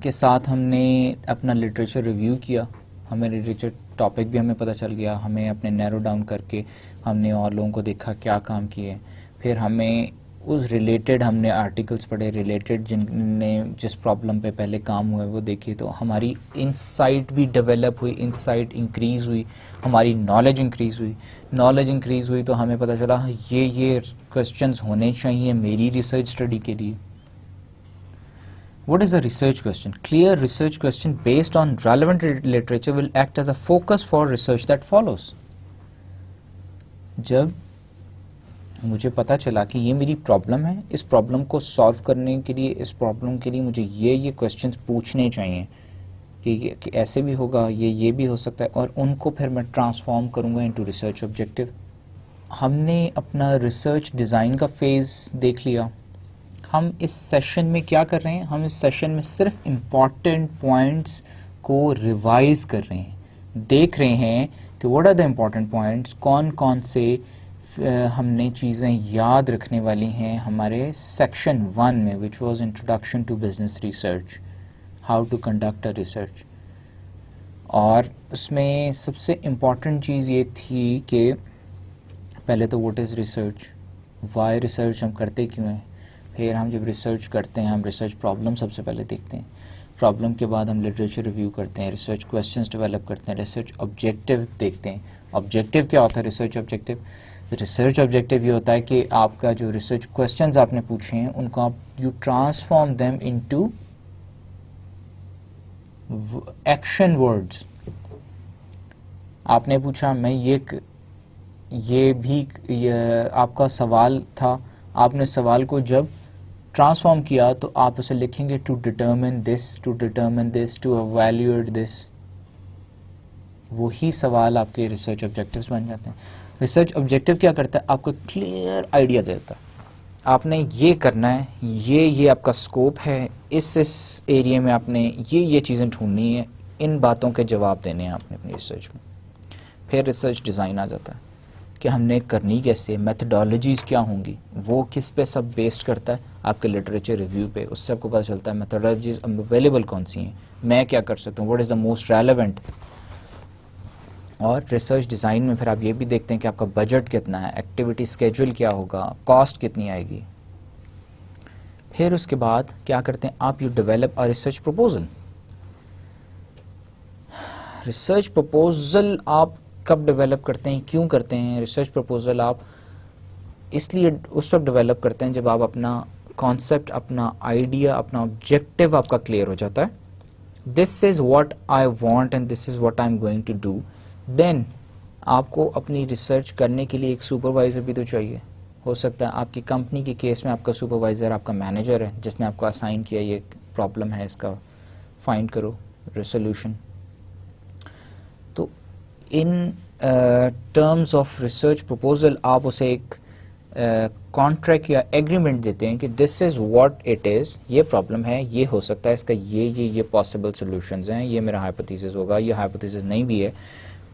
के साथ हमने अपना लिटरेचर रिव्यू किया, हमें लिटरेचर टॉपिक भी हमें पता चल गया, हमें अपने नैरो डाउन करके हमने और लोगों को देखा क्या काम किए, फिर हमें उस रिलेटेड हमने आर्टिकल्स पढ़े, रिलेटेड जिनने जिस प्रॉब्लम पे पहले काम हुआ है वो देखी, तो हमारी इंसाइट भी डेवलप हुई, इंसाइट इंक्रीज़ हुई, हमारी नॉलेज इंक्रीज़ हुई. नॉलेज इंक्रीज़ हुई तो हमें पता चला ये क्वेश्चंस होने चाहिए मेरी रिसर्च स्टडी के लिए. What is a research question? Clear research question based on relevant literature will act as a focus for research that follows. जब मुझे पता चला कि ये मेरी प्रॉब्लम है, इस प्रॉब्लम को सॉल्व करने के लिए, इस प्रॉब्लम के लिए मुझे ये क्वेश्चंस पूछने चाहिए कि ऐसे भी होगा, ये भी हो सकता है, और उनको फिर मैं ट्रांसफॉर्म करूँगा इनटू रिसर्च ऑब्जेक्टिव. हमने अपना रिसर्च डिज़ाइन का फेज़ देख लिया. हम इस सेशन में क्या कर रहे हैं? हम इस सेशन में सिर्फ इम्पॉर्टेंट पॉइंट्स को रिवाइज कर रहे हैं, देख रहे हैं कि what are the important points, कौन कौन से हमने चीज़ें याद रखने वाली हैं हमारे सेक्शन 1 में, which was introduction to business research, how to conduct a research. और उसमें सबसे इम्पॉर्टेंट चीज़ ये थी कि पहले तो what is research, why research हम करते क्यों हैं. फिर हम जब रिसर्च करते हैं हम रिसर्च प्रॉब्लम सबसे पहले देखते हैं, प्रॉब्लम के बाद हम लिटरेचर रिव्यू करते हैं, रिसर्च क्वेश्चंस डेवलप करते हैं, रिसर्च ऑब्जेक्टिव देखते हैं. ऑब्जेक्टिव क्या होता है? रिसर्च ऑब्जेक्टिव ये होता है कि आपका जो रिसर्च क्वेश्चंस आपने पूछे हैं उनको आप you transform them into action words. आपने पूछा मैं ये आपका सवाल था, आपने सवाल को जब ट्रांसफॉर्म किया तो आप उसे लिखेंगे to determine this, to determine this, to evaluate this. वही सवाल आपके रिसर्च ऑब्जेक्टिव्स बन जाते हैं. रिसर्च ऑब्जेक्टिव क्या करता है, आपको क्लियर आइडिया देता है, आपने ये करना है, ये आपका स्कोप है, इस एरिया में आपने ये चीज़ें ढूंढनी है, इन बातों के जवाब देने हैं आपने अपनी रिसर्च में. फिर रिसर्च डिज़ाइन आ जाता है कि हमने करनी कैसे, मेथडोलॉजीज़ क्या होंगी, वो किस पे सब बेस्ड करता है, आपके लिटरेचर रिव्यू पे, उससे आपको पता चलता है मेथडोलॉजीज़ अवेलेबल कौन सी हैं, मैं क्या कर सकता हूँ, what is the most relevant. और रिसर्च डिज़ाइन में फिर आप ये भी देखते हैं कि आपका बजट कितना है, एक्टिविटी स्केड्यूल क्या होगा, कॉस्ट कितनी आएगी. फिर उसके बाद क्या करते हैं आप, you develop a research proposal. Research proposal आप कब डेवलप करते हैं, क्यों करते हैं. रिसर्च प्रपोजल आप इसलिए उस वक्त डेवलप करते हैं जब आप अपना कॉन्सेप्ट, अपना आइडिया, अपना ऑब्जेक्टिव आपका क्लियर हो जाता है. This is what I want and this is what I am going to do. Then आपको अपनी रिसर्च करने के लिए एक सुपरवाइज़र भी तो चाहिए. हो सकता है आपकी कंपनी के केस में आपका सुपरवाइज़र आपका मैनेजर है, जिसने आपको असाइन किया ये प्रॉब्लम है, इसका फाइंड करो रेसोल्यूशन. तो in terms of research proposal आप उसे एक कॉन्ट्रैक्ट या एग्रीमेंट देते हैं कि this is what it is, ये प्रॉब्लम है, ये हो सकता है, इसका ये पॉसिबल सोल्यूशंस हैं, ये मेरा हाइपोथेसिस होगा, ये हाइपोथेसिस नहीं भी है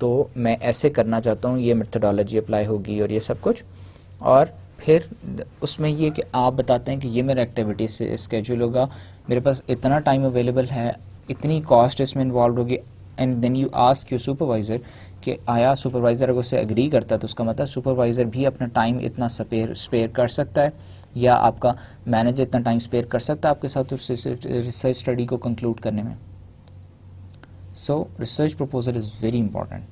तो मैं ऐसे करना चाहता हूँ, ये मेथडोलॉजी अप्लाई होगी और ये सब कुछ. और फिर उसमें ये कि आप बताते हैं कि ये मेरा एक्टिविटी से स्केड्यूल होगा, मेरे पास इतना टाइम अवेलेबल है, इतनी कॉस्ट इसमें इन्वॉल्व होगी. And then you ask your supervisor कि आया सुपरवाइज़र अगर उससे एग्री करता है तो उसका मतलब सुपरवाइज़र भी अपना टाइम इतना स्पेयर कर सकता है, या आपका मैनेजर इतना टाइम स्पेयर कर सकता है आपके साथ उस रिसर्च स्टडी को कंक्लूड करने में. So research proposal is very important.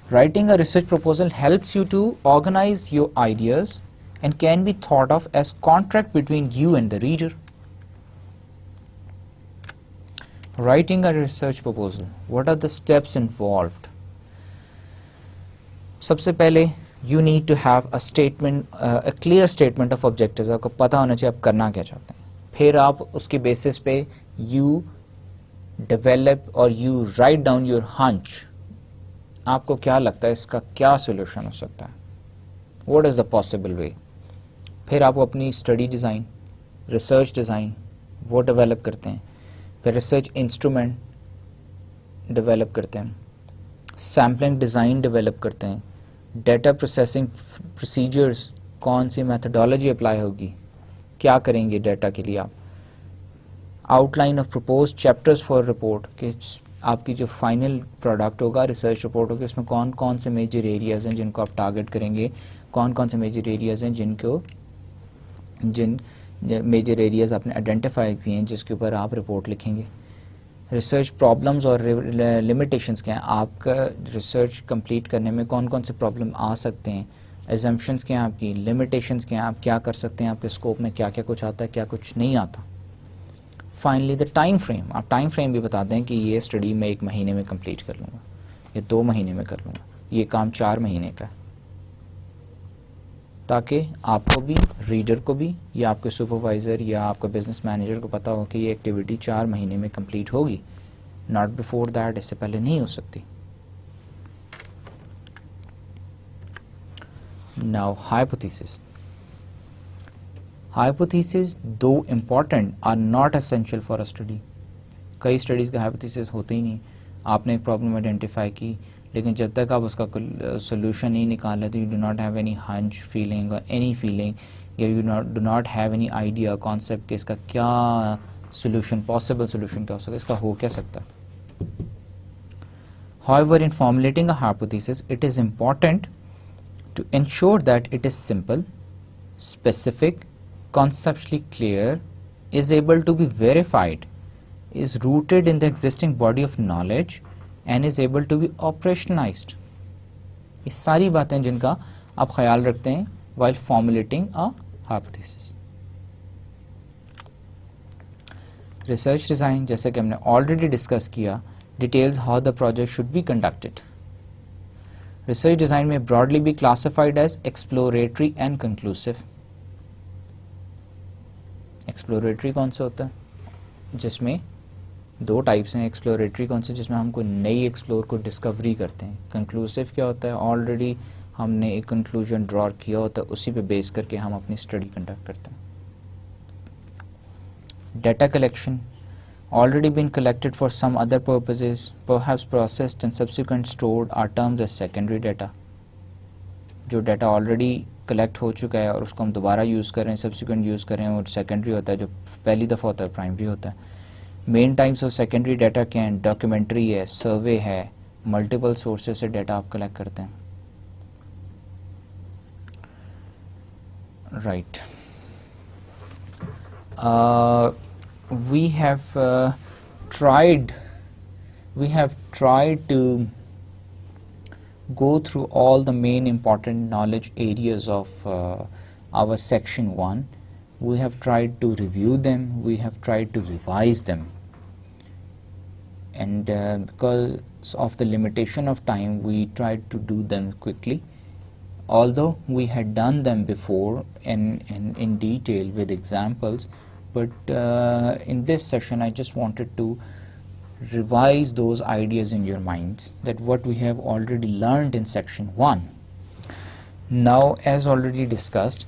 Writing a research proposal helps you to organize your ideas and can be thought of as contract between you and the reader. Writing a research proposal. What are the steps involved? सबसे पहले you need to have a statement, a clear statement of objectives. आपको पता होना चाहिए आप करना क्या चाहते हैं. फिर आप उसके बेसिस पे you develop or you write down your hunch. आपको क्या लगता है इसका क्या सोल्यूशन हो सकता है, what is the possible way. फिर आप अपनी स्टडी डिज़ाइन, रिसर्च डिज़ाइन वो डेवलप करते हैं. फिर रिसर्च इंस्ट्रूमेंट डेवलप करते हैं, सैम्पलिंग डिज़ाइन डेवलप करते हैं, डेटा प्रोसेसिंग प्रोसीजर्स, कौन सी मेथडोलॉजी अप्लाई होगी, क्या करेंगे डेटा के लिए आप. Outline of propose chapters for report, कि आपकी जो फाइनल प्रोडक्ट होगा, रिसर्च रिपोर्ट होगी, उसमें कौन कौन से मेजर एरियाज़ हैं जिनको आप टारगेट करेंगे, कौन कौन से मेजर एरियाज़ हैं जिन मेजर एरियाज़ आपने आइडेंटिफाई किए हैं जिसके ऊपर आप रिपोर्ट लिखेंगे. रिसर्च प्रॉब्लम्स और लिमिटेशंस क्या हैं, आपका रिसर्च कंप्लीट करने में कौन कौन से प्रॉब्लम आ सकते हैं, एजम्पशंस क्या हैं आपकी, लिमिटेशंस क्या हैं, आप क्या कर सकते हैं, आपके स्कोप में क्या क्या कुछ आता है, क्या कुछ नहीं आता. फाइनली द टाइम फ्रेम, आप टाइम फ्रेम भी बता दें कि ये स्टडी मैं 1 महीने में कंप्लीट कर लूँगा, या 2 महीने में कर लूँगा, ये काम 4 महीने का है, ताकि आपको भी, रीडर को भी, या आपके सुपरवाइज़र या आपका बिजनेस मैनेजर को पता हो कि ये एक्टिविटी 4 महीने में कंप्लीट होगी, नॉट बिफोर दैट, इससे पहले नहीं हो सकती. Now hypothesis. Hypothesis though important are not essential for a study. कई स्टडीज़ का हाइपोथेसिस होते ही नहीं. आपने एक प्रॉब्लम आइडेंटिफाई की, लेकिन जब तक आप उसका सोल्यूशन नहीं निकाल लेते, you do not have any hunch feeling और एनी फीलिंग, या you do not have any idea concept कि इसका क्या सोल्यूशन, पॉसिबल सोल्यूशन क्या हो सकता है, इसका हो क्या सकता है. However, in formulating a hypothesis, it is important to ensure that it is simple, specific, conceptually clear, is able to be verified, is rooted in the existing body of knowledge, and is able to be operationalized. ये सारी बातें जिनका आप ख्याल रखते हैं while formulating a hypothesis. Research design, जैसे कि हमने ऑलरेडी डिस्कस किया, details how the project should be conducted. Research design में broadly be classified as exploratory and conclusive. Exploratory कौन सा होता है? जिसमें दो टाइप्स हैं. एक्सप्लोरेटरी कौन से? जिसमें हम कोई नई एक्सप्लोर को डिस्कवरी करते हैं. कंक्लूसिव क्या होता है? ऑलरेडी हमने एक कंक्लूजन ड्रॉ किया होता है, उसी पे बेस करके हम अपनी स्टडी कंडक्ट करते हैं. Data collection, already been collected for some other purposes, perhaps processed and subsequent stored, are termed as secondary data. जो डाटा ऑलरेडी कलेक्ट हो चुका है और उसको हम दोबारा यूज़ करें, सब्सिक्वेंट यूज़ करें, वो सेकेंडरी होता है. जो पहली दफ़ा होता है प्राइमरी होता है. Main types of secondary data क्या हैं? डॉक्यूमेंट्री है, सर्वे है, मल्टीपल सोर्सेज से डाटा आप कलेक्ट करते हैं. Right. We have tried to go through all the main important knowledge areas of our section 1. We have tried to review them, we have tried to revise them, and because of the limitation of time, we tried to do them quickly, although we had done them before in detail with examples. But in this session, I just wanted to revise those ideas in your minds, that what we have already learned in section 1. Now, as already discussed,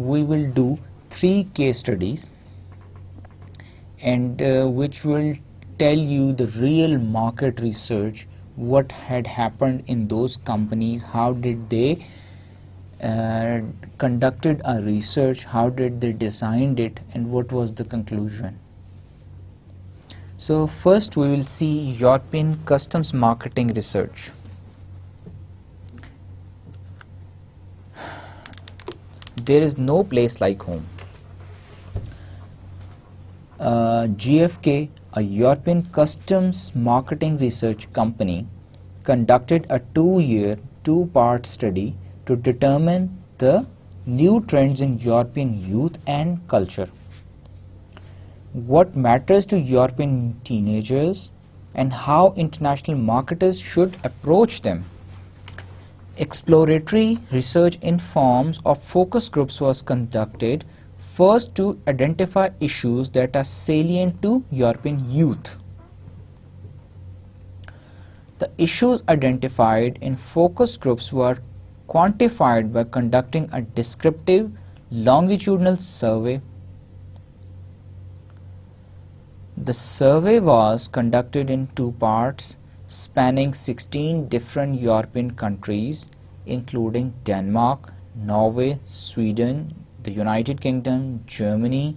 we will do 3 case studies, and which will tell you the real market research, what had happened in those companies, how did they conducted a research, how did they designed it, and what was the conclusion. So first we will see European customs marketing research. There is no place like home. GfK, a European customs marketing research company, conducted a 2-year, 2-part study to determine the new trends in European youth and culture, what matters to European teenagers, and how international marketers should approach them. Exploratory research in forms of focus groups was conducted, first to identify issues that are salient to European youth. The issues identified in focus groups were quantified by conducting a descriptive longitudinal survey. The survey was conducted in 2 parts, spanning 16 different European countries, including Denmark, Norway, Sweden, the United Kingdom, Germany,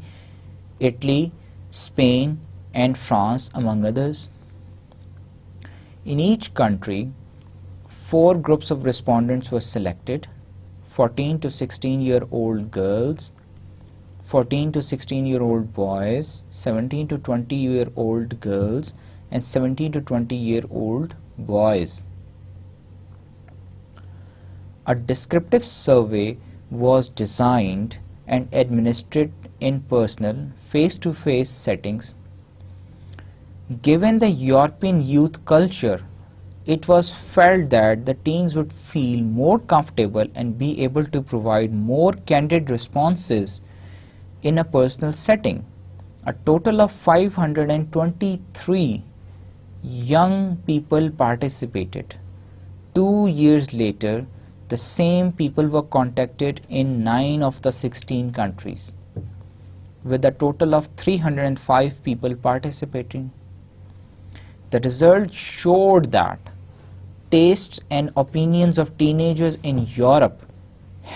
Italy, Spain, and France, among others. In each country, 4 groups of respondents were selected: 14 to 16-year-old girls, 14 to 16-year-old boys, 17 to 20-year-old girls, and 17 to 20-year-old boys. A descriptive survey was designed and administered in personal, face-to-face settings. Given the European youth culture, it was felt that the teens would feel more comfortable and be able to provide more candid responses in a personal setting. A total of 523 young people participated. 2 years later, the same people were contacted in 9 of the 16 countries, with a total of 305 people participating. The results showed that tastes and opinions of teenagers in Europe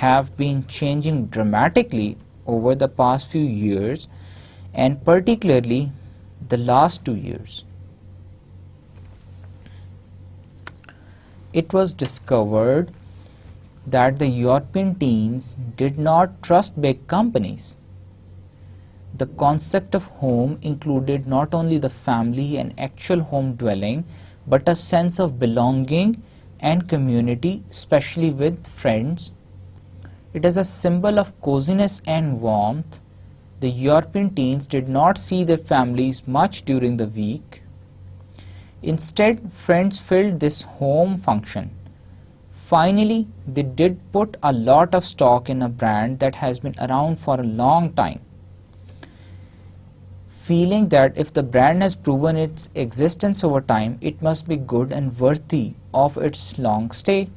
have been changing dramatically over the past few years, and particularly the last 2 years. It was discovered that the European teens did not trust big companies. The concept of home included not only the family and actual home dwelling, but a sense of belonging and community, especially with friends. It is a symbol of coziness and warmth. The European teens did not see their families much during the week. Instead, friends filled this home function. Finally, they did put a lot of stock in a brand that has been around for a long time, feeling that if the brand has proven its existence over time, it must be good and worthy of its long stay.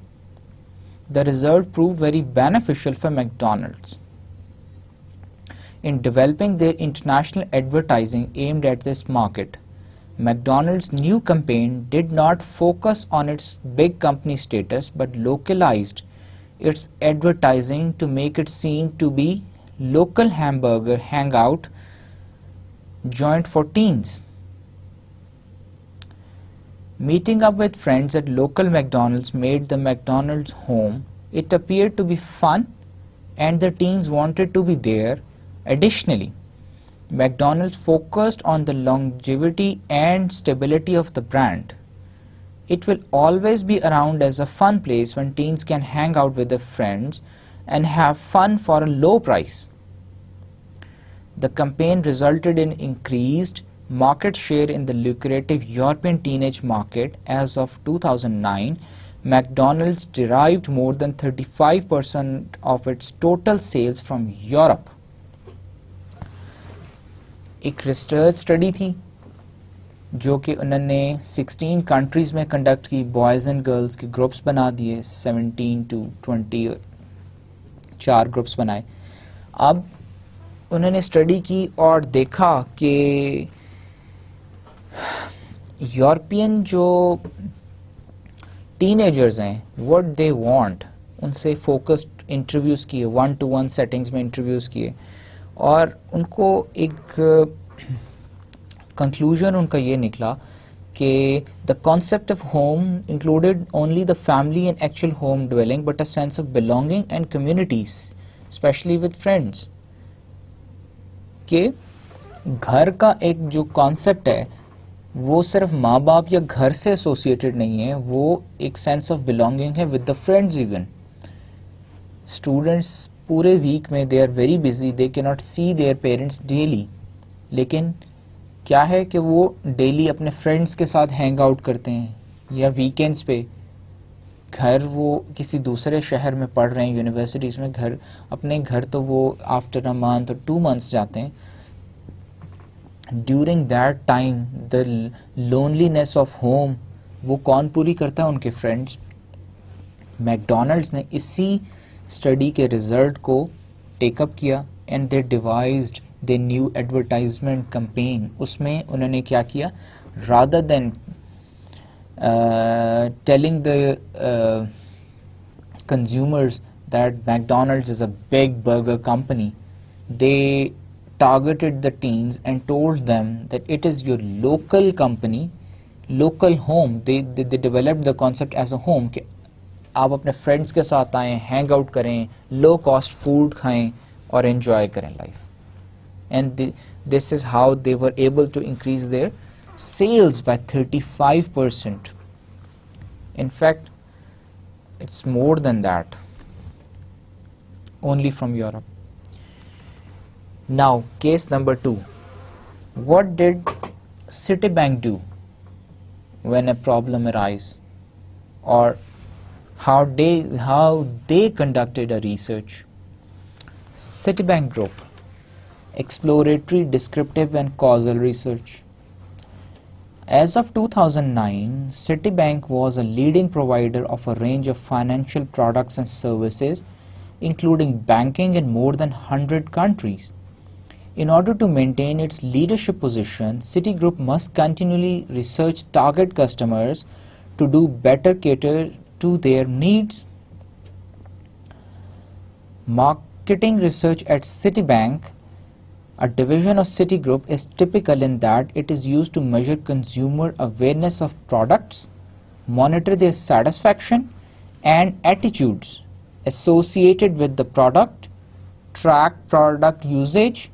The result proved very beneficial for McDonald's. In developing their international advertising aimed at this market, McDonald's new campaign did not focus on its big company status but localized its advertising to make it seem to be local hamburger hangout joint for teens. Meeting up with friends at local McDonald's made the McDonald's home. It appeared to be fun and the teens wanted to be there. Additionally, McDonald's focused on the longevity and stability of the brand. It will always be around as a fun place when teens can hang out with their friends and have fun for a low price. The campaign resulted in increased market share in the lucrative European teenage market. As of 2009, McDonald's derived more than 35% of its total sales from Europe. एक research study थी जो कि उन्होंने 16 countries में conduct की, boys and girls के groups बना दिए, 17 to 20 4 ग्रुप्स बनाए. अब उन्होंने स्टडी की और देखा कि यूरोपियन जो टीनेजर्स हैं, व्हाट दे वांट, उनसे फोकस्ड इंटरव्यूज़ किए, 1-to-1 सेटिंग्स में इंटरव्यूज़ किए और उनको एक कंक्लूजन उनका ये निकला कि the concept of home included only the family and actual home dwelling but a sense of belonging and communities, specially with friends. कि घर का एक जो कॉन्सेप्ट है वो सिर्फ माँ बाप या घर से एसोसिएटेड नहीं है, वो एक सेंस ऑफ बिलोंगिंग है with the friends. Even students पूरे वीक में they are very busy, they can not see their parents daily, लेकिन क्या है कि वो डेली अपने फ्रेंड्स के साथ हैंग आउट करते हैं या वीकेंड्स पे. घर वो किसी दूसरे शहर में पढ़ रहे हैं यूनिवर्सिटीज़ में, घर अपने घर तो वो आफ्टर अ मंथ और 2 months जाते हैं. During that time the loneliness of home वो कौन पूरी करता है? उनके फ्रेंड्स. मैकडोनल्ड्स ने इसी स्टडी के रिजल्ट को टेकअप किया and they devised the new advertisement campaign. उसमें उन्होंने क्या किया, rather than telling the consumers that McDonald's is a big burger company, they targeted the teens and told them that it is your local company, local home. They developed the concept as a home कि आप अपने friends के साथ आएँ, hang out करें, low cost food खाएं और enjoy करें life. And this is how they were able to increase their sales by 35%. In fact, it's more than that, only from Europe. Now, case number 2. What did Citibank do when a problem arises, or how they conducted a research? Citibank Group, exploratory, descriptive and causal research. As of 2009, Citibank was a leading provider of a range of financial products and services, including banking in more than 100 countries. In order to maintain its leadership position, Citigroup must continually research target customers to do better cater to their needs. Marketing research at Citibank, a division of Citigroup, is typical in that it is used to measure consumer awareness of products, monitor their satisfaction and attitudes associated with the product, track product usage,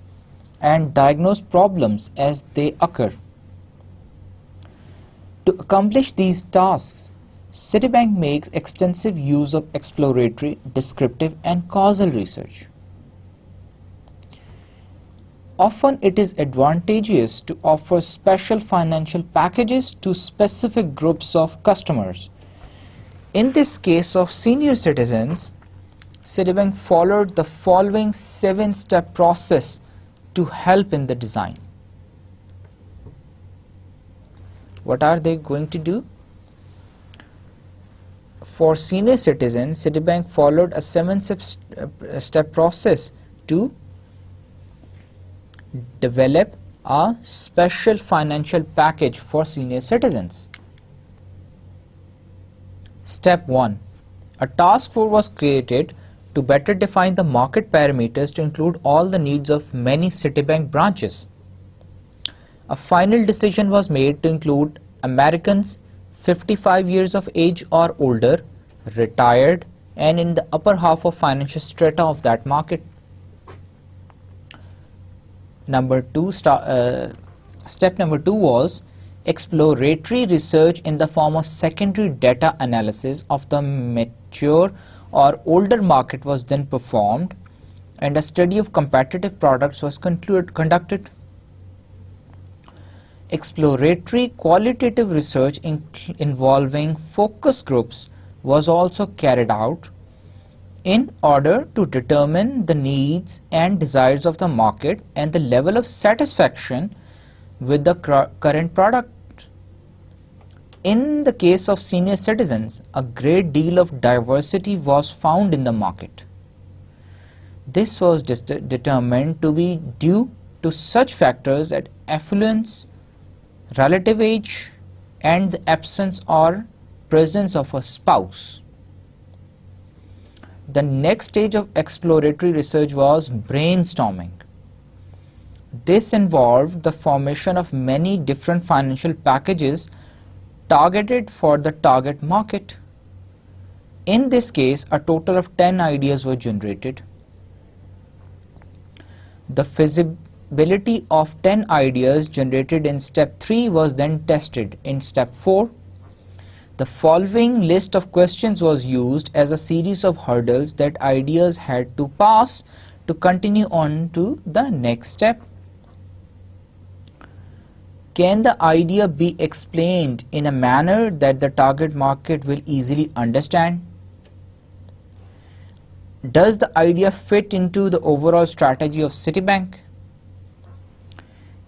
and diagnose problems as they occur. To accomplish these tasks, Citibank makes extensive use of exploratory, descriptive, and causal research. often it is advantageous to offer special financial packages to specific groups of customers. In this case of senior citizens, Citibank followed the following 7-step process to help in the design. What are they going to do? For senior citizens, Citibank followed a 7-step process to develop a special financial package for senior citizens. Step 1. A task force was created to better define the market parameters to include all the needs of many Citibank branches. A final decision was made to include Americans 55 years of age or older, retired, and in the upper half of financial strata of that market. Step number 2 was exploratory research in the form of secondary data analysis of the mature or older market was then performed, and a study of competitive products was conducted. Exploratory qualitative research involving focus groups was also carried out in order to determine the needs and desires of the market and the level of satisfaction with the current product. In the case of senior citizens, a great deal of diversity was found in the market. This was determined to be due to such factors as affluence, relative age, and the absence or presence of a spouse. The next stage of exploratory research was brainstorming. This involved the formation of many different financial packages targeted for the target market. In this case, a total of 10 ideas were generated. The feasibility of 10 ideas generated in step 3 was then tested. In step 4, the following list of questions was used as a series of hurdles that ideas had to pass to continue on to the next step. Can the idea be explained in a manner that the target market will easily understand? Does the idea fit into the overall strategy of Citibank?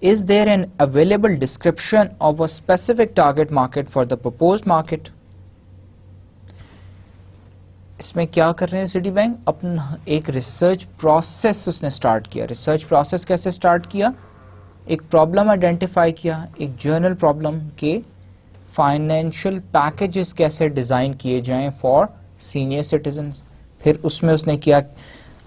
Is there an available description of a specific target market for the proposed market? इसमें क्या कर रहे हैं Citibank? अपना एक research process उसने start किया. Research process कैसे स्टार्ट किया? एक प्रॉब्लम आइडेंटिफाई किया, एक जर्नल प्रॉब्लम के फाइनेंशियल पैकेजेस कैसे डिज़ाइन किए जाएं फॉर सीनियर सिटीजन्स. फिर उसमें उसने किया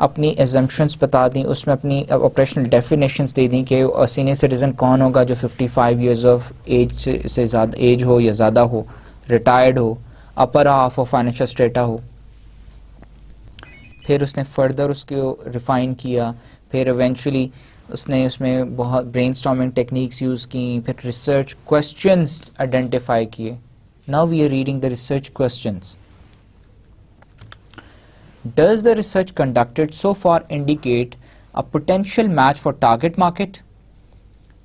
अपनी एजम्पशंस बता दी, उसमें अपनी ऑपरेशनल डेफिनेशंस दे दी कि सीनियर सिटीज़न कौन होगा जो 55 इयर्स ऑफ एज से ज़्यादा एज हो या ज़्यादा हो, रिटायर्ड हो, upper half of financial strata हो. फिर उसने फर्दर उसको रिफाइन किया. फिर इवेंचुअली उसने उसमें बहुत ब्रेनस्टॉर्मिंग टेक्निक्स यूज़ की. फिर रिसर्च क्वेश्चंस आइडेंटिफाई किए. Now we are reading the research questions. Does the research conducted so far indicate a potential match for target market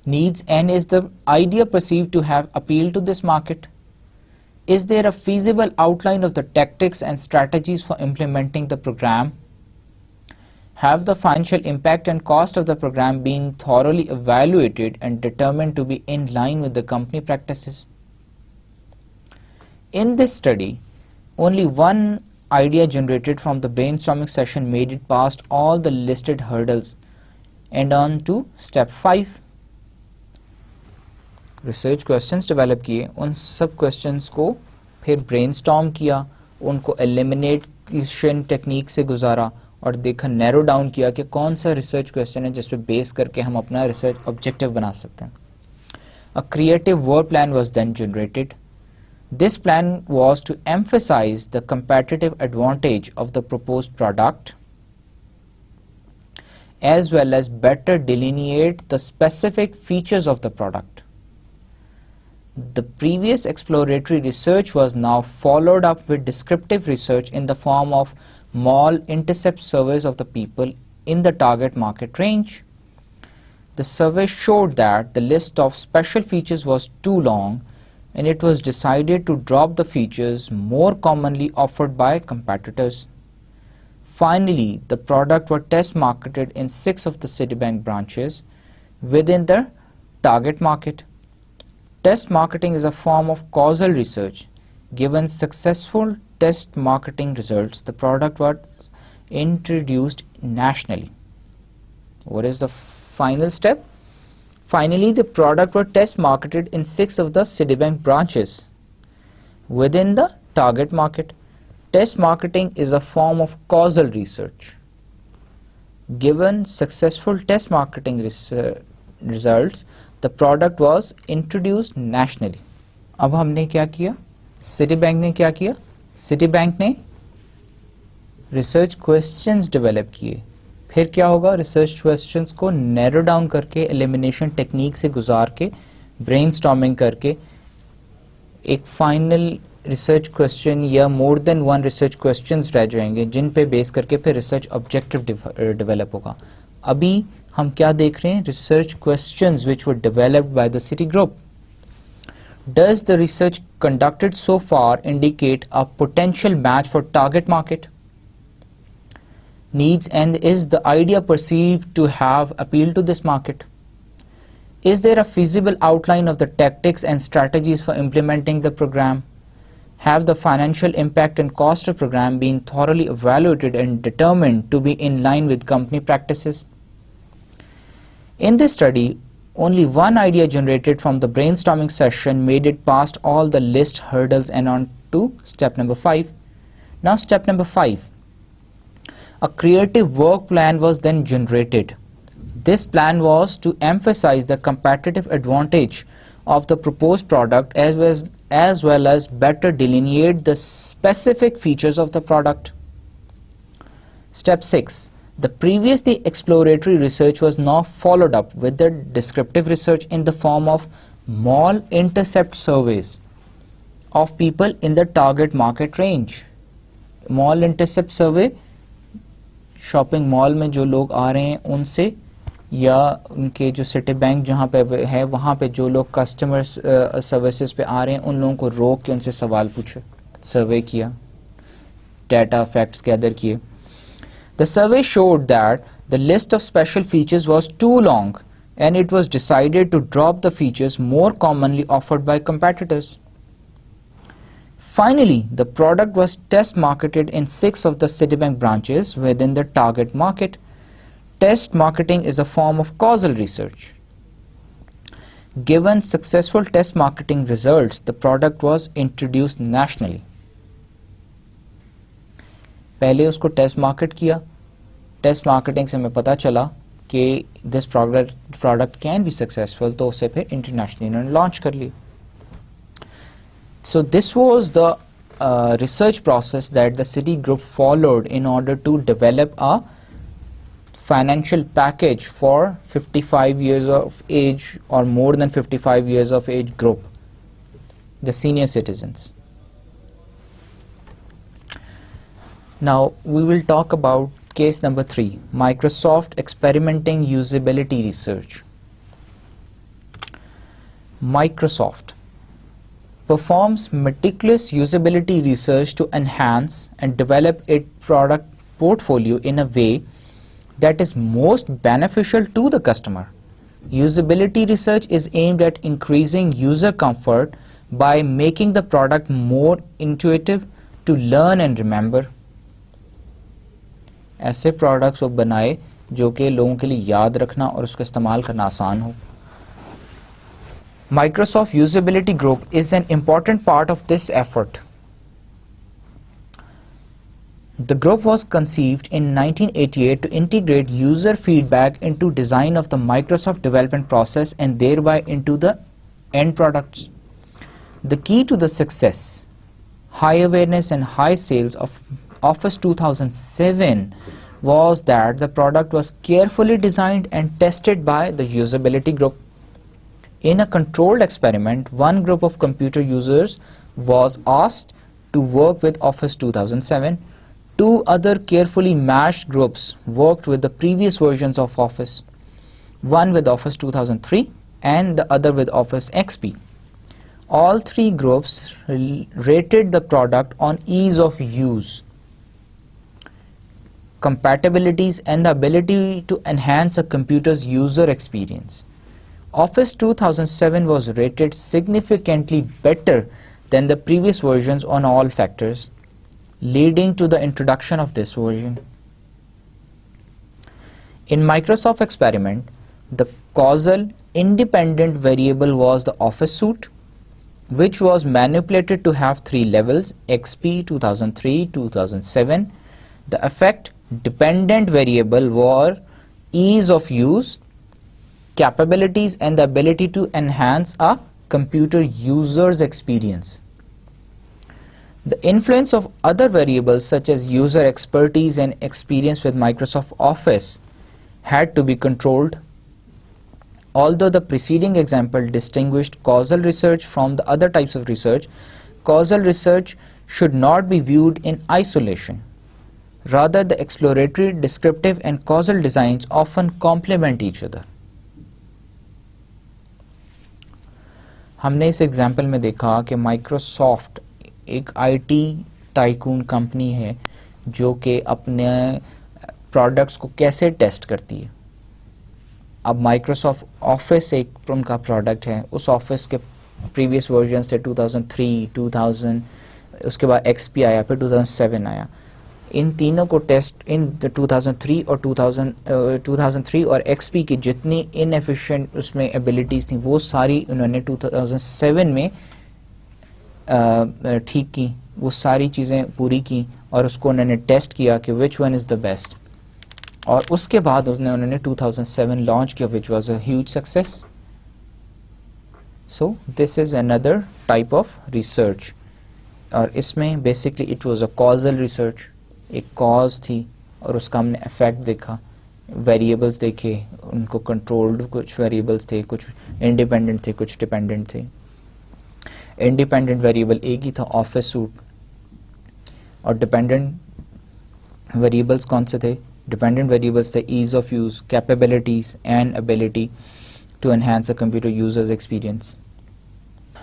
needs, and is the idea perceived to have appeal to this market? Is there a feasible outline of the tactics and strategies for implementing the program? Have the financial impact and cost of the program been thoroughly evaluated and determined to be in line with the company practices? In this study, only one idea generated from the brainstorming session made it past all the listed hurdles and on to step 5. Research questions develop किए, उन सब questions को फिर brainstorm किया, उनको elimination technique से गुजारा और देखा, नैरो डाउन किया कि कौन सा रिसर्च क्वेश्चन है जिस पे बेस करके हम अपना रिसर्च ऑब्जेक्टिव बना सकते हैं. A creative work plan was then generated. This plan was to emphasize the competitive advantage of the proposed product as well as better delineate the specific features of the product. The previous exploratory research was now followed up with descriptive research in the form of mall intercept surveys of the people in the target market range. The survey showed that the list of special features was too long and it was decided to drop the features more commonly offered by competitors. Finally, the product was test marketed in 6 of the Citibank branches within the target market. Test marketing is a form of causal research. Given successful test marketing results, the product was introduced nationally. What is the final step? Finally, the product was test marketed in 6 of the Citibank branches within the target market. Test marketing is a form of causal research. Given successful test marketing results, the product was introduced nationally. अब हमने क्या किया? Citibank ने क्या किया? Citibank ने research questions develop किए. फिर क्या होगा? रिसर्च क्वेश्चंस को नैरो डाउन करके, एलिमिनेशन टेक्निक से गुजार के, ब्रेनस्टॉर्मिंग करके एक फाइनल रिसर्च क्वेश्चन या more than one research questions रह जाएंगे जिन पे बेस करके फिर रिसर्च ऑब्जेक्टिव डेवलप होगा. अभी हम क्या देख रहे हैं? Research questions which were developed by the city group. Does the research conducted so far indicate a potential match for target market needs, and is the idea perceived to have appealed to this market? Is there a feasible outline of the tactics and strategies for implementing the program? Have the financial impact and cost of program been thoroughly evaluated and determined to be in line with company practices? In this study, only one idea generated from the brainstorming session made it past all the list hurdles and on to step number 5. Now step number 5. A creative work plan was then generated. This plan was to emphasize the competitive advantage of the proposed product as well as better delineate the specific features of the product. Step 6. The previously exploratory research was now followed up with the descriptive research in the form of mall intercept surveys of people in the target market range. Mall intercept survey, shopping mall में जो लोग आ रहे हैं उनसे या उनके जो city bank जहाँ पे है वहाँ पे जो लोग कस्टमर सर्विसेज पे आ रहे हैं उन लोगों को रोक के उनसे सवाल पूछे, सर्वे किया, डाटा फैक्ट्स गैदर किए. The survey showed that the list of special features was too long and it was decided to drop the features more commonly offered by competitors. Finally, the product was test marketed in 6 of the Citibank branches within the target market. Test marketing is a form of causal research. Given successful test marketing results, the product was introduced nationally. पहले उसको test market किया. Test marketing से हमें पता चला कि this product can be successful, तो उसे फिर इंटरनेशनली इन्होंने लॉन्च कर लिया. So this was the research process that the Citi Group followed in order to develop a financial package for 55 years of age or more than 55 years of age group, the senior citizens. Now we will talk about case number 3, Microsoft experimenting usability research. Microsoft performs meticulous usability research to enhance and develop its product portfolio in a way that is most beneficial to the customer. Usability research is aimed at increasing user comfort by making the product more intuitive to learn and remember. ऐसे products वो बनाए जो कि लोगों के लिए याद रखना और उसका इस्तेमाल करना आसान हो. Microsoft Usability Group is an important part of this effort. The group was conceived in 1988 to integrate user feedback into design of the Microsoft development process and thereby into the end products. The key to the success, high awareness and high sales of Office 2007 was that the product was carefully designed and tested by the usability group. In a controlled experiment, one group of computer users was asked to work with Office 2007. 2 other carefully matched groups worked with the previous versions of Office. one with Office 2003 and the other with Office XP. All three groups rated the product on ease of use, compatibilities, and the ability to enhance a computer's user experience. Office 2007 was rated significantly better than the previous versions on all factors, leading to the introduction of this version. In Microsoft experiment, the causal independent variable was the Office suite, which was manipulated to have three levels: XP 2003, 2007. The effect dependent variable were ease of use, capabilities, and the ability to enhance a computer user's experience. The influence of other variables such as user expertise and experience with Microsoft Office had to be controlled. Although the preceding example distinguished causal research from the other types of research, causal research should not be viewed in isolation. Rather, the exploratory, descriptive, and causal designs often complement each other. हमने इस example में देखा कि Microsoft एक IT tycoon company है जो कि अपने प्रोडक्ट्स को कैसे टेस्ट करती है. अब माइक्रोसॉफ्ट ऑफिस एक उनका प्रोडक्ट है. उस ऑफिस के प्रीवियस वर्जन से 2003, 2000, उसके बाद एक्सपी आया, फिर 2007 आया. इन तीनों को टेस्ट इन 2003 और 2003 और एक्सपी की जितनी इनएफिशिएंट उसमें एबिलिटीज़ थी वो सारी उन्होंने 2007 में ठीक की. वो सारी चीज़ें पूरी की और उसको उन्होंने टेस्ट किया कि which one is the best. और उसके बाद उन्होंने 2007 लॉन्च किया, which was a huge success. So this is another type of research. और इसमें basically it was a causal research. एक कॉज थी और उसका हमने इफेक्ट देखा, वेरिएबल्स देखे, उनको कंट्रोल्ड कुछ वेरिएबल्स थे, कुछ इंडिपेंडेंट थे, कुछ डिपेंडेंट थे. इंडिपेंडेंट वेरिएबल एक ही था, ऑफिस सूट. और डिपेंडेंट वेरिएबल्स कौन से थे? डिपेंडेंट वेरिएबल्स थे ease of use, capabilities and ability to enhance a computer users experience.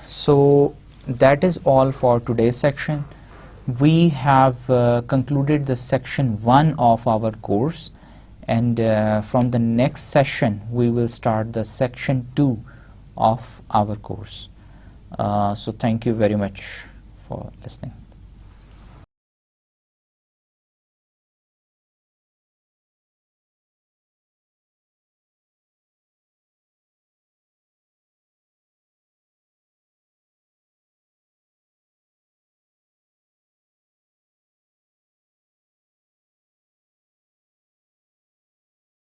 So that is all for today's section. We have concluded the section 1 of our course, and from the next session we will start the section 2 of our course. So thank you very much for listening.